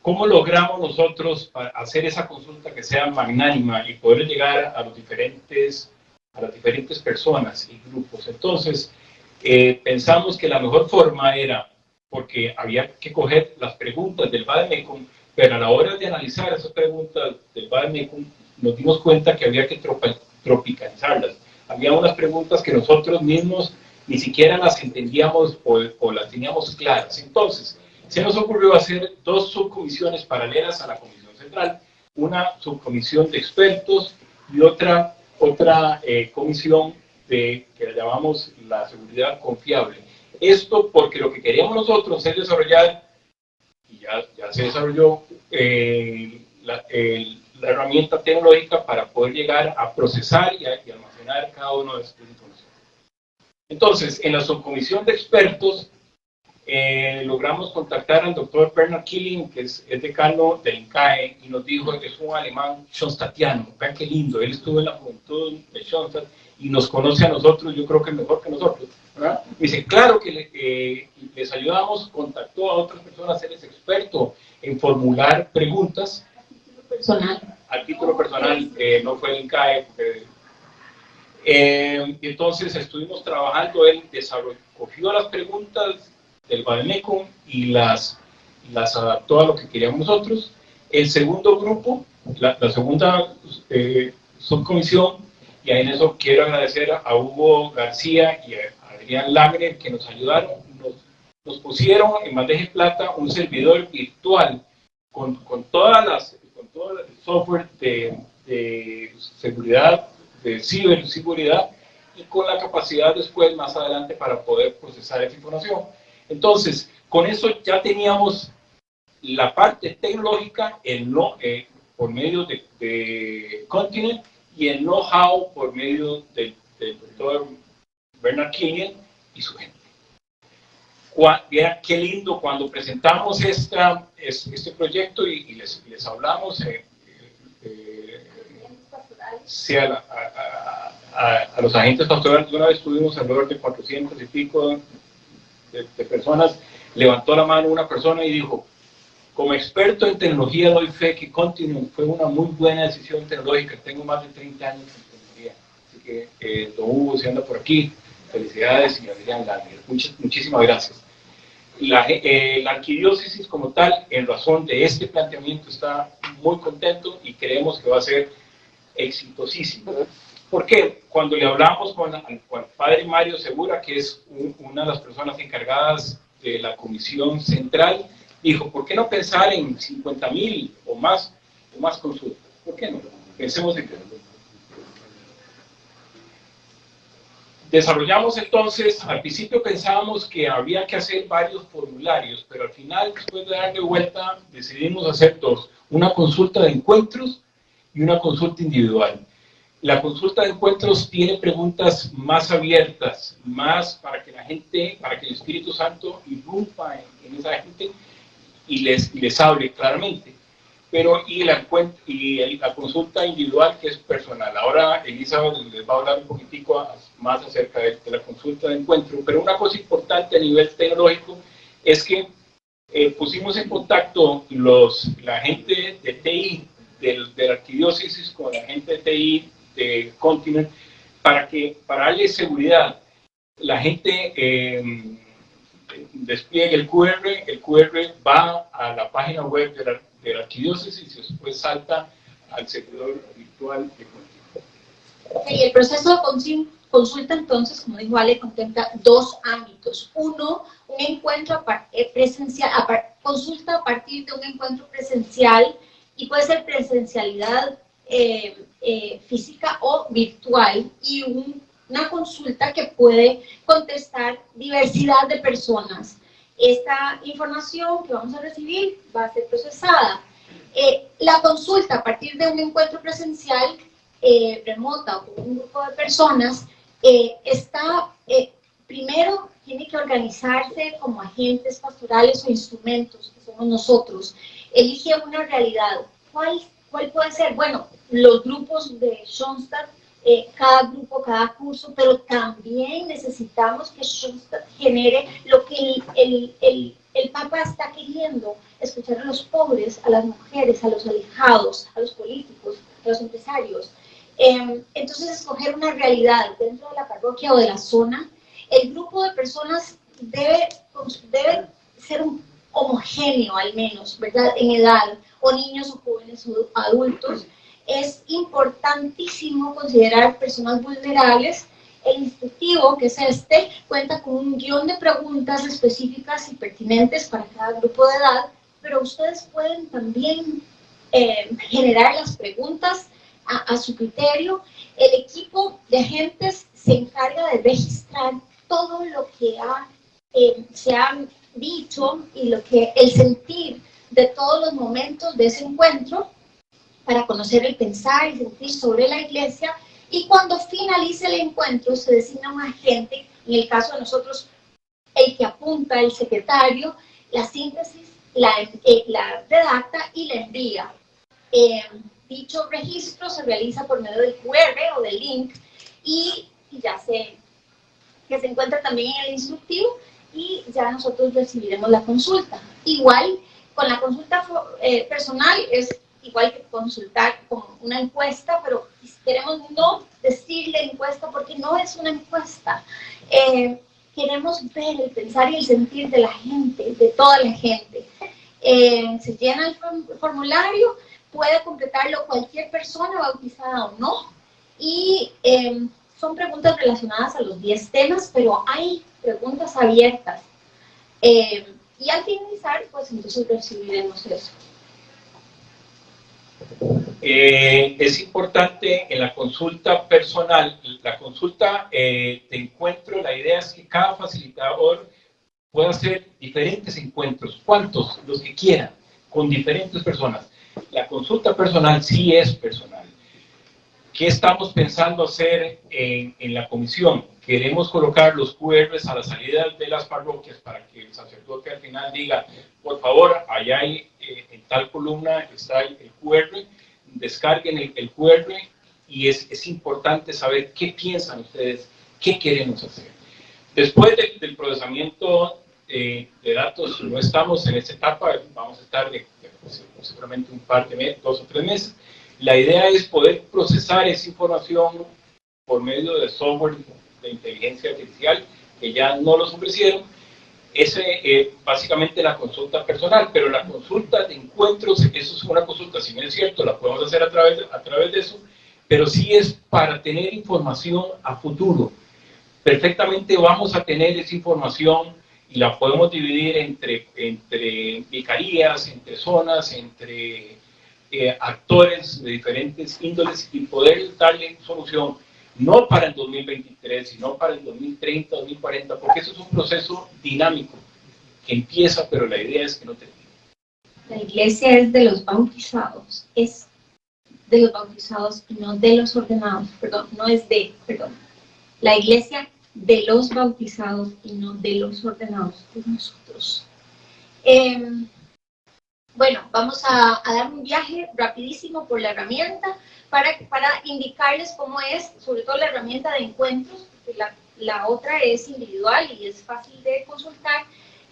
cómo logramos nosotros hacer esa consulta que sea magnánima y poder llegar a las diferentes personas y grupos. Entonces, pensamos que la mejor forma era, porque había que coger las preguntas del Vademecum, pero a la hora de analizar esas preguntas del Vademecum, nos dimos cuenta que había que tropicalizarlas. Había unas preguntas que nosotros mismos ni siquiera las entendíamos o las teníamos claras. Entonces, se nos ocurrió hacer 2 subcomisiones paralelas a la comisión central, una subcomisión de expertos y otra comisión que la llamamos la seguridad confiable. Esto porque lo que queríamos nosotros es desarrollar, y ya se desarrolló la herramienta tecnológica para poder llegar a procesar y almacenar cada uno de estos información. Entonces, en la subcomisión de expertos, logramos contactar al doctor Bernard Killing, que es decano del INCAE, y nos dijo que es un alemán Jonstatiano. Vean qué lindo, él estuvo en la juventud de Jonstadt y nos conoce a nosotros, yo creo que mejor que nosotros, ¿verdad? Dice, claro que les ayudamos, contactó a otras personas, él es experto en formular preguntas. A título personal, no fue el INCAE, porque entonces estuvimos trabajando, él cogió las preguntas del Vademecum y las adaptó a lo que queríamos nosotros. El segundo grupo, la segunda subcomisión, y en eso quiero agradecer a Hugo García y a Adrián Lagner que nos ayudaron, nos pusieron en bandeja de plata un servidor virtual con todo el software de seguridad, de ciberseguridad, y con la capacidad después, más adelante, para poder procesar esa información. Entonces, con eso ya teníamos la parte tecnológica, por medio de Continent, y el know-how por medio del doctor Bernard Killing y su gente. Vean qué lindo cuando presentamos este proyecto y les hablamos, sí, a los agentes pastorales. Una vez tuvimos alrededor de 400 y pico de personas. Levantó la mano una persona y dijo: como experto en tecnología doy fe que Continuum fue una muy buena decisión tecnológica. Tengo más de 30 años en tecnología. Así que don Hugo, si anda por aquí, felicidades y Adrián Lander. Muchísimas gracias. La arquidiócesis como tal, en razón de este planteamiento, está muy contento y creemos que va a ser exitosísimo. ¿Por qué? Cuando le hablamos con el padre Mario Segura, que es una de las personas encargadas de la comisión central, dijo: ¿por qué no pensar en 50,000 o más consultas? ¿Por qué no? Pensemos en eso. Desarrollamos entonces, al principio pensábamos que había que hacer varios formularios, pero al final, después de darle vuelta, decidimos hacer dos: una consulta de encuentros y una consulta individual. La consulta de encuentros tiene preguntas más abiertas, más para que la gente, para que el Espíritu Santo irrumpa en esa gente y les hable claramente. Pero la consulta individual, que es personal. Ahora Elizabeth les va a hablar un poquitico más acerca de la consulta de encuentro. Pero una cosa importante a nivel tecnológico es que pusimos en contacto la gente de TI de la arquidiócesis con la gente de TI de Continuum para darle seguridad. La gente despliegue el QR va a la página web de la arquidiócesis y después salta al servidor virtual de Continuum. El proceso de consulta, entonces, como dijo Ale, contempla dos ámbitos. Uno, un encuentro presencial, consulta a partir de un encuentro presencial, y puede ser presencialidad física o virtual, y una consulta que puede contestar diversidad de personas. Esta información que vamos a recibir va a ser procesada. La consulta a partir de un encuentro presencial remota o con un grupo de personas primero tiene que organizarse como agentes pastorales o instrumentos que somos nosotros. Elige una realidad. ¿Cuál puede ser? Bueno, los grupos de Schoenstatt, cada grupo, cada curso, pero también necesitamos que Schoenstatt genere lo que el Papa está queriendo: escuchar a los pobres, a las mujeres, a los alejados, a los políticos, a los empresarios. Entonces, escoger una realidad dentro de la parroquia o de la zona. El grupo de personas debe ser homogéneo, al menos, ¿verdad?, en edad, o niños o jóvenes o adultos. Es importantísimo considerar personas vulnerables. El instructivo, que es cuenta con un guión de preguntas específicas y pertinentes para cada grupo de edad, pero ustedes pueden también generar las preguntas a su criterio. El equipo de agentes se encarga de registrar todo lo que se ha dicho y el sentir de todos los momentos de ese encuentro, para conocer el pensar y sentir sobre la iglesia. Y cuando finalice el encuentro se designa un agente, en el caso de nosotros el que apunta, el secretario, la síntesis, la redacta y la envía. Dicho registro se realiza por medio del QR o del link, y ya que se encuentra también en el instructivo, y ya nosotros recibiremos la consulta. Igual, con la consulta personal es igual que consultar con una encuesta, pero queremos no decirle encuesta porque no es una encuesta. Queremos ver el pensar y el sentir de la gente, de toda la gente. Se llena el formulario, puede completarlo cualquier persona, bautizada o no, y son preguntas relacionadas a los 10 temas, pero hay preguntas abiertas. Y al finalizar, pues entonces recibiremos eso. Es importante en la consulta personal, la consulta de encuentro, la idea es que cada facilitador pueda hacer diferentes encuentros, cuantos, los que quieran, con diferentes personas. La consulta personal sí es personal. ¿Qué estamos pensando hacer en la comisión? Queremos colocar los QRs a la salida de las parroquias para que el sacerdote al final diga: por favor, allá hay, en tal columna está el QR. descarguen el QR y es importante saber qué piensan ustedes, qué queremos hacer. Después del procesamiento de datos, no estamos en esta etapa, vamos a estar seguramente un par de meses, 2 o 3 meses. La idea es poder procesar esa información por medio de software de inteligencia artificial, que ya no los ofrecieron. Básicamente la consulta personal, pero la consulta de encuentros, eso es una consulta, si bien es cierto, la podemos hacer a través de eso, pero sí es para tener información a futuro. Perfectamente vamos a tener esa información y la podemos dividir entre vicarías, entre zonas, entre actores de diferentes índoles y poder darle solución, no para el 2023, sino para el 2030, 2040, porque eso es un proceso dinámico que empieza, pero la idea es que no termine. La iglesia es de los bautizados, es de los bautizados y no de los ordenados, perdón. La iglesia de los bautizados y no de los ordenados, de nosotros. Bueno, vamos a dar un viaje rapidísimo por la herramienta para indicarles cómo es, sobre todo la herramienta de encuentros, porque la otra es individual y es fácil de consultar.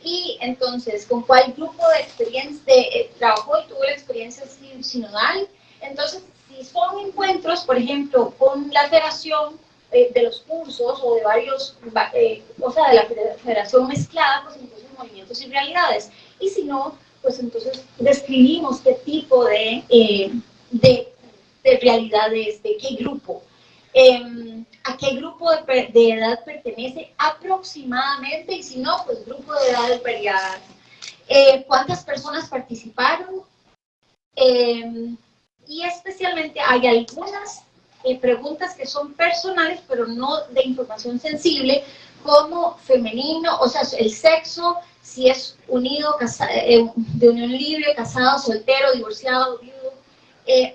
Y entonces, ¿con cuál grupo de experiencia trabajó y tuvo la experiencia sinodal? Entonces, si son encuentros, por ejemplo, con la federación de los cursos o de varios, o sea, de la federación mezclada, pues entonces movimientos y realidades. Y si no, pues entonces describimos qué tipo de realidades, de qué grupo, a qué grupo de edad pertenece aproximadamente, y si no, pues grupo de edad variadas. ¿Cuántas personas participaron? Y especialmente hay algunas preguntas que son personales, pero no de información sensible, como femenino, o sea, el sexo, si es unido, de unión libre, casado, soltero, divorciado, viudo.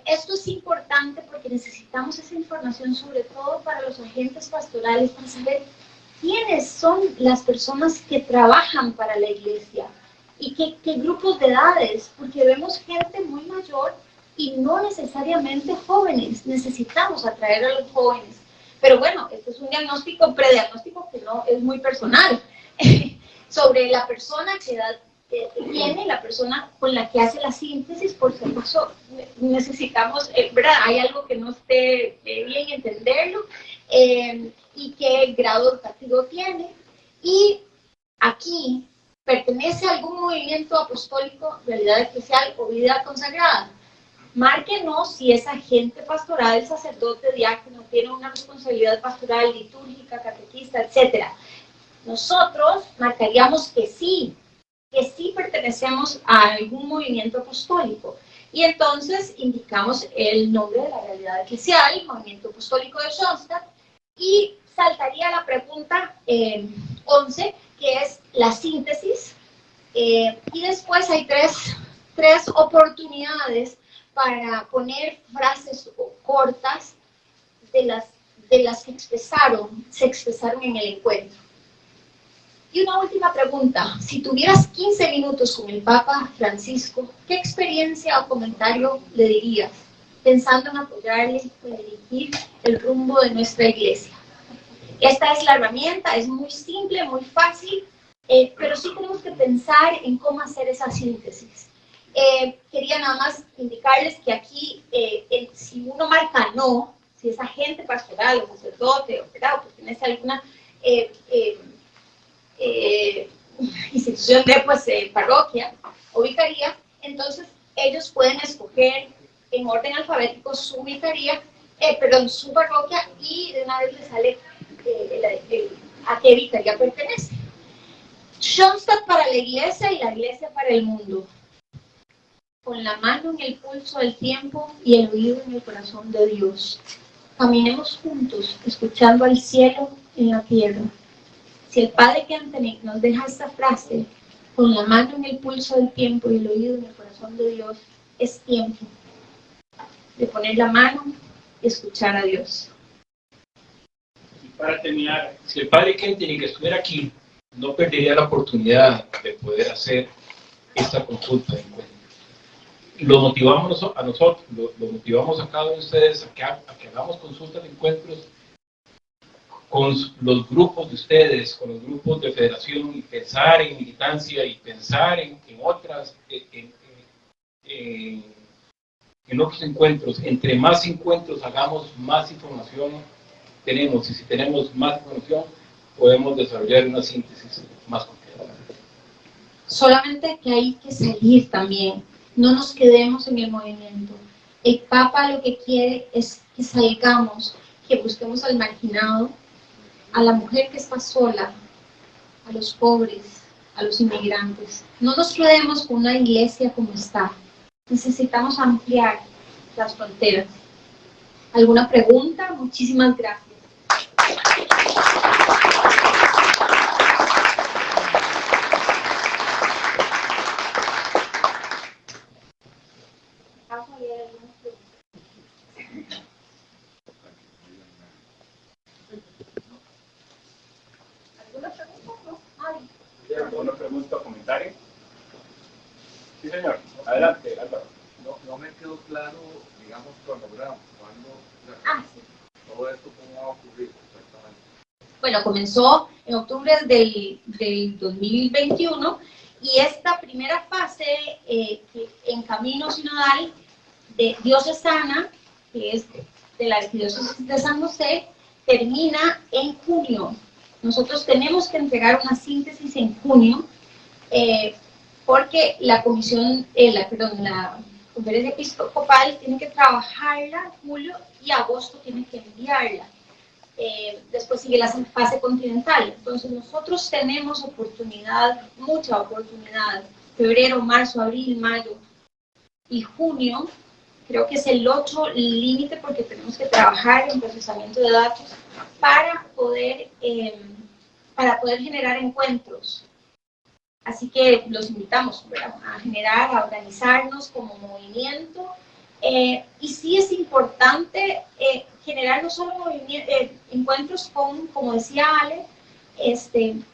Esto es importante porque necesitamos esa información, sobre todo para los agentes pastorales, para saber quiénes son las personas que trabajan para la iglesia y qué grupos de edades, porque vemos gente muy mayor y no necesariamente jóvenes. Necesitamos atraer a los jóvenes. Pero bueno, este es un prediagnóstico que no es muy personal, sobre la persona que edad tiene, la persona con la que hace la síntesis. Por si acaso necesitamos, ¿verdad? Hay algo que no esté bien entenderlo, y qué grado educativo tiene. Y aquí, ¿pertenece a algún movimiento apostólico, realidad eclesial o vida consagrada? Márquenos si es agente pastoral, sacerdote, diácono, tiene una responsabilidad pastoral, litúrgica, catequista, etc. Nosotros marcaríamos que sí pertenecemos a algún movimiento apostólico. Y entonces indicamos el nombre de la realidad eclesial, movimiento apostólico de Schoenstatt, y saltaría la pregunta 11, que es la síntesis. Y después hay tres oportunidades para poner frases cortas de las que se expresaron en el encuentro. Y una última pregunta: si tuvieras 15 minutos con el Papa Francisco, ¿qué experiencia o comentario le dirías, pensando en apoyarle y dirigir el rumbo de nuestra iglesia? Esta es la herramienta, es muy simple, muy fácil, pero sí tenemos que pensar en cómo hacer esa síntesis. Quería nada más indicarles que aquí, si uno marca no, si es agente pastoral o sacerdote o pertenece a alguna institución de parroquia o vicaría, entonces ellos pueden escoger en orden alfabético su vicaría, su parroquia, y de una vez les sale a qué vicaría pertenece. Schoenstatt para la iglesia y la iglesia para el mundo. Con la mano en el pulso del tiempo y el oído en el corazón de Dios. Caminemos juntos, escuchando al cielo en la tierra. Si el padre Kentenich nos deja esta frase, con la mano en el pulso del tiempo y el oído en el corazón de Dios, es tiempo de poner la mano y escuchar a Dios. Y para terminar, si el padre Kentenich estuviera aquí, no perdería la oportunidad de poder hacer esta consulta de encuentro. Lo motivamos a nosotros, lo motivamos a cada uno de ustedes a que hagamos consultas de encuentros con los grupos de ustedes, con los grupos de federación, y pensar en militancia y pensar en otros encuentros. Entre más encuentros hagamos, más información tenemos, y si tenemos más información podemos desarrollar una síntesis más completa. Solamente que hay que salir también, no nos quedemos en el movimiento. El Papa lo que quiere es que salgamos, que busquemos al marginado, a la mujer que está sola, a los pobres, a los inmigrantes. No nos quedemos con una iglesia como está. Necesitamos ampliar las fronteras. ¿Alguna pregunta? Muchísimas gracias. ¿Alguna pregunta o comentario? Sí, señor. Adelante, Álvaro. No me quedó claro, digamos, cronograma. Sí. Todo esto, ¿cómo va a ocurrir exactamente? Bueno, comenzó en octubre del 2021 y esta primera fase que en camino sinodal de diocesana, que es de la arquidiócesis de San José, termina en junio. Nosotros tenemos que entregar una síntesis en junio porque la comisión, la conferencia episcopal tiene que trabajarla en julio y agosto tiene que enviarla. Después sigue la fase continental. Entonces nosotros tenemos oportunidad, mucha oportunidad, febrero, marzo, abril, mayo y junio, creo que es el 8 límite porque tenemos que trabajar en procesamiento de datos para poder generar encuentros. Así que los invitamos, ¿verdad?, a generar, a organizarnos como movimiento. Y sí es importante generar no solo encuentros con, como decía Ale,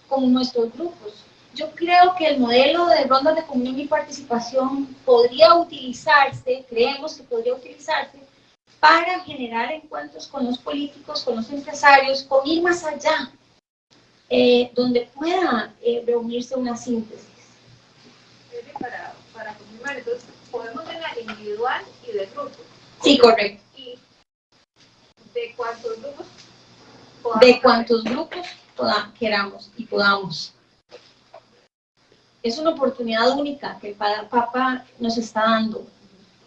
con nuestros grupos. Yo creo que el modelo de rondas de comunión y participación podría utilizarse, creemos que podría utilizarse, para generar encuentros con los políticos, con los empresarios, con ir más allá, donde pueda reunirse una síntesis. Para confirmar, entonces, podemos de la individual y de grupo. Sí, correcto. ¿Y de cuántos grupos? De cuántos grupos queramos y podamos. Es una oportunidad única que el Papa nos está dando.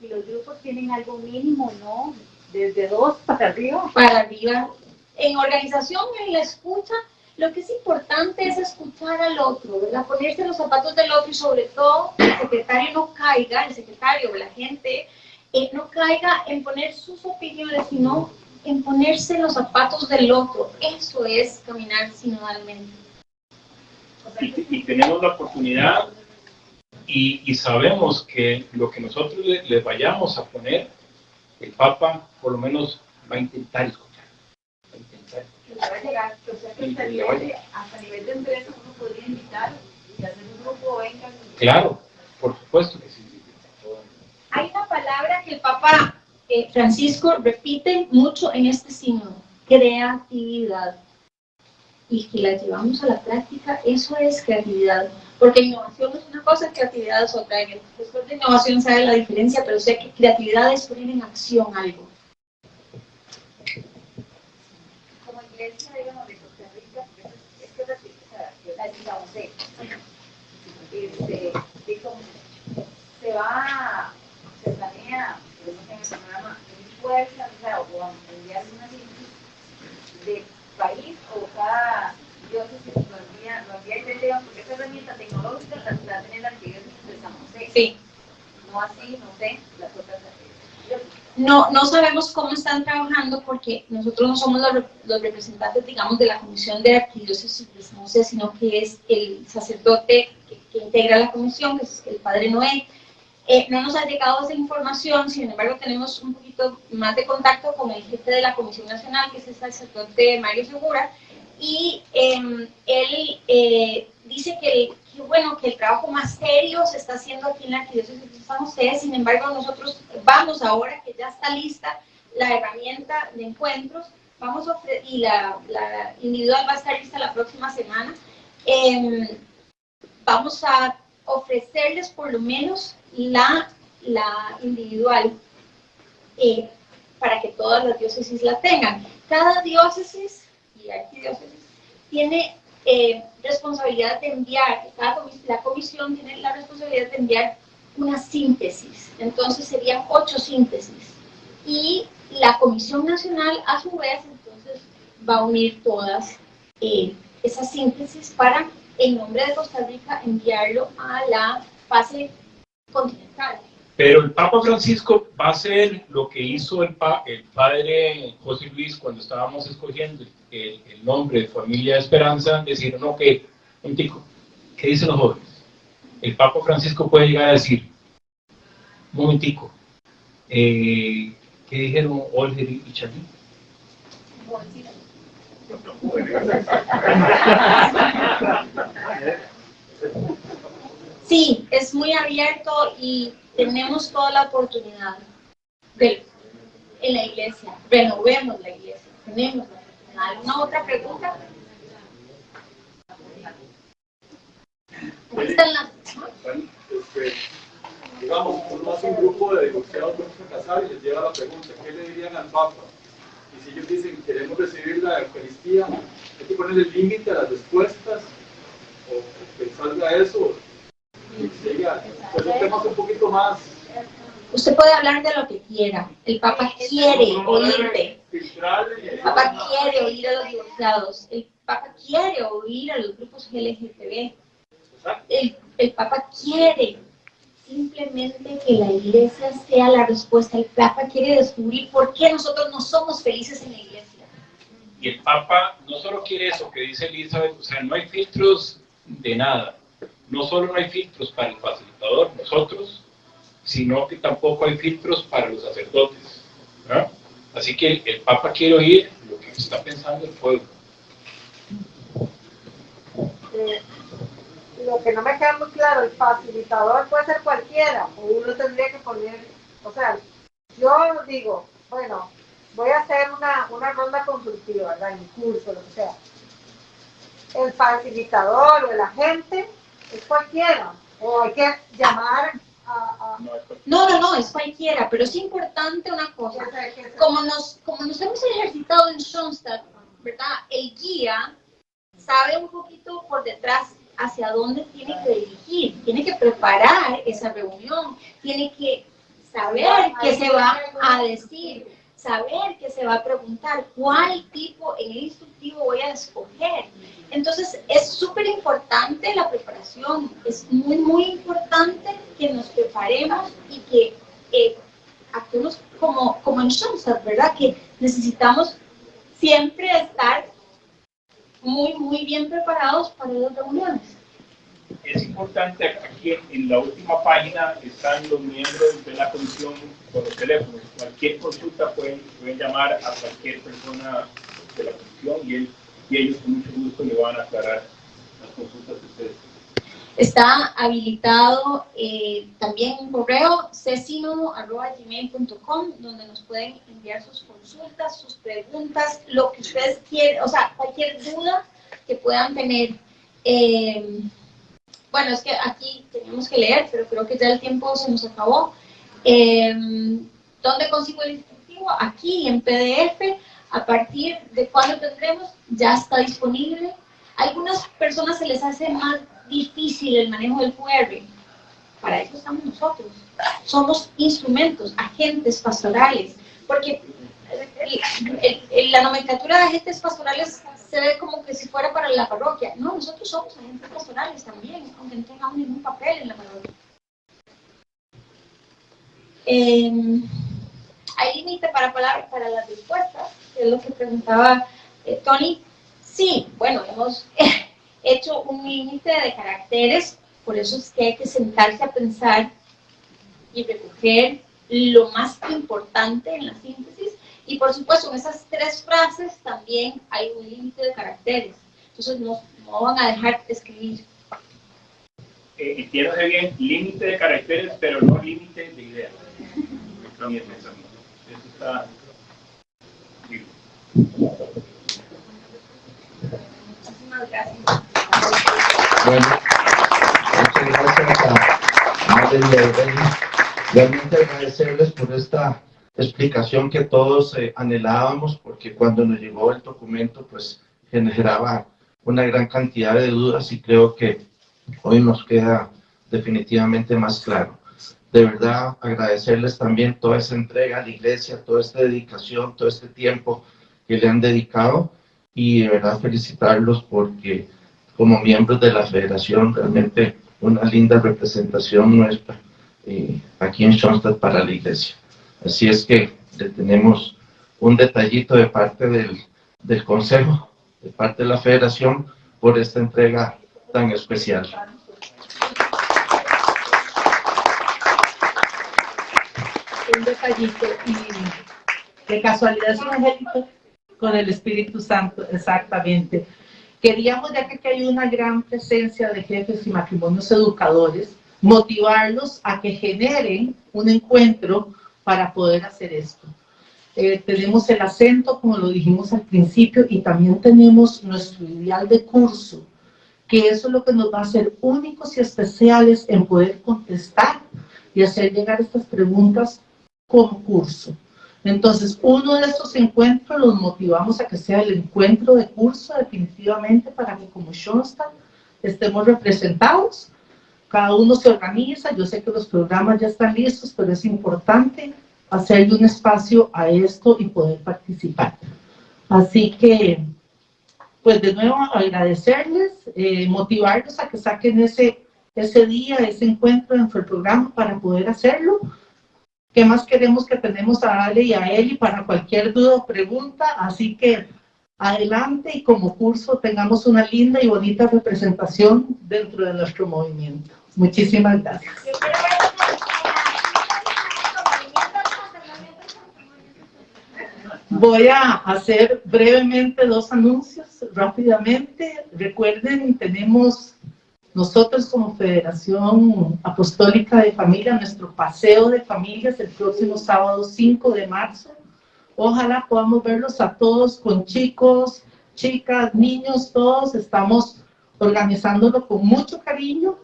¿Y los grupos tienen algo mínimo, no? ¿Desde 2 para arriba? Para arriba. En organización, en la escucha, lo que es importante es escuchar al otro, ¿verdad? Ponerse en los zapatos del otro y sobre todo el secretario no caiga, el secretario o la gente, no caiga en poner sus opiniones, sino en ponerse en los zapatos del otro. Eso es caminar sinodalmente. Y tenemos la oportunidad y sabemos que lo que nosotros les vayamos a poner, el Papa por lo menos va a intentar escuchar. Va a llegar, o sea, que hasta nivel de empresa uno podría invitar y hacer un grupo, vengan. Claro, por supuesto que sí. Hay una palabra que el Papa Francisco repite mucho en este sínodo: creatividad. Y que la llevamos a la práctica, eso es creatividad. Porque innovación es una cosa, creatividad es otra. En el profesor de innovación sabe la diferencia, pero sé que creatividad es poner en acción algo. Como iglesia, digamos, de Costa Rica, es que la digamos, se planea, en el programa, fuerza, o enviar una síntesis de país o cada diócesis lo envía iglesia, porque esa herramienta tecnológica la va a tener la arquidiócesis de San José. Sí. No así, no sé, las otras diócesis. No sabemos cómo están trabajando porque nosotros no somos los representantes, digamos, de la comisión de arquidiócesis de San José, sino que es el sacerdote que integra la comisión, que es el padre Noé. No nos ha llegado esa información, sin embargo tenemos un poquito más de contacto con el jefe de la Comisión Nacional, que es el sacerdote Mario Segura, y él dice bueno, que el trabajo más serio se está haciendo aquí en la Arquidiócesis de San José. Sin embargo, nosotros vamos ahora, que ya está lista la herramienta de encuentros, vamos a y la individual va a estar lista la próxima semana. Vamos a ofrecerles por lo menos la individual para que todas las diócesis la tengan. Cada diócesis y arquidiócesis tiene responsabilidad de enviar, la comisión tiene la responsabilidad de enviar una síntesis. Entonces serían 8 síntesis. Y la Comisión Nacional, a su vez, entonces va a unir todas esas síntesis para, en nombre de Costa Rica, enviarlo a la fase continental. Pero el Papa Francisco va a hacer lo que hizo el padre José Luis cuando estábamos escogiendo el nombre de Familia de Esperanza, decir, no, que, un tico, ¿qué dicen los jóvenes? El Papa Francisco puede llegar a decir, un momentico, ¿qué dijeron Olger y Charly? Sí, es muy abierto y tenemos toda la oportunidad en la iglesia. Renovemos la iglesia. Tenemos la oportunidad. ¿Alguna otra pregunta? Aquí están las... Digamos, uno hace un grupo de divorciados que se casar y les lleva la pregunta, ¿qué le dirían al Papa? Y si ellos dicen, queremos recibir la Eucaristía, hay que ponerle límite a las respuestas, o que salga eso, y que siga, pues un tema un poquito más... Usted puede hablar de lo que quiera. El Papa quiere oírte. El Papa quiere oír a los divorciados. El Papa quiere oír a los grupos LGTB. El Papa quiere simplemente que la iglesia sea la respuesta. El Papa quiere descubrir por qué nosotros no somos felices en la iglesia. Y el Papa no solo quiere eso que dice Elizabeth, o sea, no hay filtros de nada. No solo no hay filtros para el facilitador, nosotros, sino que tampoco hay filtros para los sacerdotes, ¿no? Así que el Papa quiere oír lo que está pensando el pueblo. Lo que no me queda muy claro, el facilitador puede ser cualquiera, o uno tendría que poner, o sea, yo digo, bueno, voy a hacer una ronda consultiva, ¿verdad? En mi curso, lo que sea. El facilitador o el agente es cualquiera, o hay que llamar a... No, es cualquiera, pero es importante una cosa. Como nos hemos ejercitado en Schoenstatt, ¿verdad? El guía sabe un poquito por detrás hacia dónde tiene que dirigir, tiene que preparar esa reunión, tiene que saber qué se va a decir, saber qué se va a preguntar, cuál tipo en el instructivo voy a escoger. Entonces es súper importante la preparación, es muy importante que nos preparemos y que actuemos como en Schoenstatt, ¿verdad? Que necesitamos siempre estar muy bien preparados para las reuniones. Es importante, aquí en la última página están los miembros de la comisión con los teléfonos. Cualquier consulta pueden llamar a cualquier persona de la comisión y ellos con mucho gusto le van a aclarar las consultas de ustedes. Está habilitado también un correo cecino@gmail.com donde nos pueden enviar sus consultas, sus preguntas, lo que ustedes quieran, o sea, cualquier duda que puedan tener. Bueno, es que aquí tenemos que leer, pero creo que ya el tiempo se nos acabó. ¿Dónde consigo el instructivo? Aquí en PDF. A partir de cuándo tendremos, ya está disponible. A algunas personas se les hace más difícil el manejo del QR. Para eso estamos nosotros. Somos instrumentos, agentes pastorales. Porque la nomenclatura de agentes pastorales se ve como que si fuera para la parroquia. No, nosotros somos agentes pastorales también, aunque no tengamos ningún papel en la parroquia. ¿Hay límite para las respuestas? Que es lo que preguntaba Tony. Sí, bueno, hemos hecho un límite de caracteres, por eso es que hay que sentarse a pensar y recoger lo más importante en la síntesis. Y por supuesto, en esas 3 frases también hay un límite de caracteres. Entonces no van a dejar de escribir entiéndase bien, límite de caracteres, pero no límite de ideas. Eso está... Muchísimas gracias. Bueno, muchas gracias a Madeline y a Evelyn. Realmente agradecerles por esta explicación que todos anhelábamos, porque cuando nos llegó el documento, pues generaba una gran cantidad de dudas y creo que hoy nos queda definitivamente más claro. De verdad, agradecerles también toda esa entrega a la iglesia, toda esta dedicación, todo este tiempo que le han dedicado y de verdad felicitarlos porque como miembros de la federación, realmente una linda representación nuestra aquí en Schoenstatt para la iglesia. Así es que le tenemos un detallito de parte del consejo, de parte de la federación, por esta entrega tan especial. Un detallito, y de casualidad es un angelito con el Espíritu Santo, exactamente. Queríamos, ya que aquí hay una gran presencia de jefes y matrimonios educadores, motivarlos a que generen un encuentro para poder hacer esto. Tenemos el acento, como lo dijimos al principio, y también tenemos nuestro ideal de curso, que eso es lo que nos va a hacer únicos y especiales en poder contestar y hacer llegar estas preguntas como curso. Entonces, uno de estos encuentros los motivamos a que sea el encuentro de curso definitivamente para que como Schoenstatt estemos representados. Cada uno se organiza, yo sé que los programas ya están listos, pero es importante hacerle un espacio a esto y poder participar. Así que, pues de nuevo agradecerles, motivarlos a que saquen ese día, ese encuentro dentro del programa para poder hacerlo. ¿Qué más queremos? Que tenemos a Ale y a Eli para cualquier duda o pregunta, así que adelante y como curso tengamos una linda y bonita representación dentro de nuestro movimiento. Muchísimas gracias. Voy a hacer brevemente dos anuncios, rápidamente. Recuerden, tenemos nosotros como Federación Apostólica de Familia, nuestro paseo de familias el próximo sábado 5 de marzo. Ojalá podamos verlos a todos con chicos, chicas, niños, todos. Estamos organizándolo con mucho cariño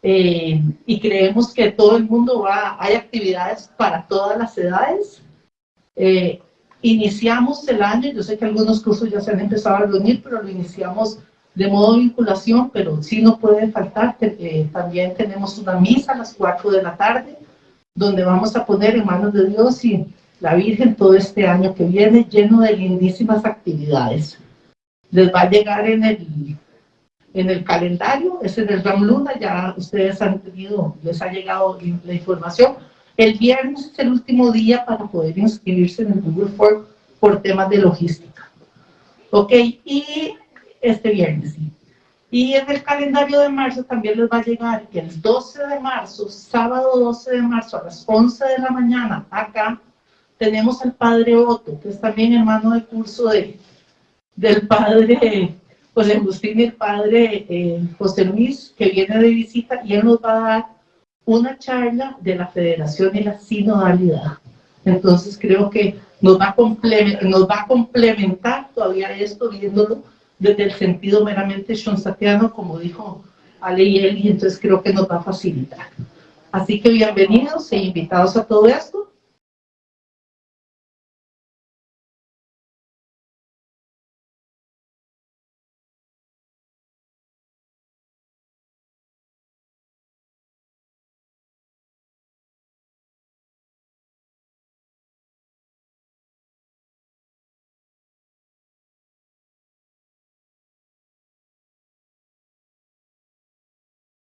y creemos que todo el mundo va, hay actividades para todas las edades. Iniciamos el año, yo sé que algunos cursos ya se han empezado a reunir, pero lo iniciamos de modo vinculación, pero sí no puede faltar, también tenemos una misa a las 4 de la tarde, donde vamos a poner en manos de Dios y la Virgen todo este año que viene, lleno de lindísimas actividades. Les va a llegar en el calendario, es en el Ram Luna, ya ustedes han tenido, les ha llegado la información. El viernes es el último día para poder inscribirse en el Google Form por temas de logística. Ok, y este viernes, sí. Y en el calendario de marzo también les va a llegar que el 12 de marzo, sábado 12 de marzo a las 11 de la mañana, acá tenemos al Padre Otto, que es también hermano de curso del Padre José Agustín y el Padre José Luis, que viene de visita y él nos va a dar una charla de la Federación y la Sinodalidad. Entonces creo que nos va a complementar todavía esto, viéndolo desde el sentido meramente schoenstattiano, como dijo Ale y Eli, entonces creo que nos va a facilitar. Así que bienvenidos e invitados a todo esto.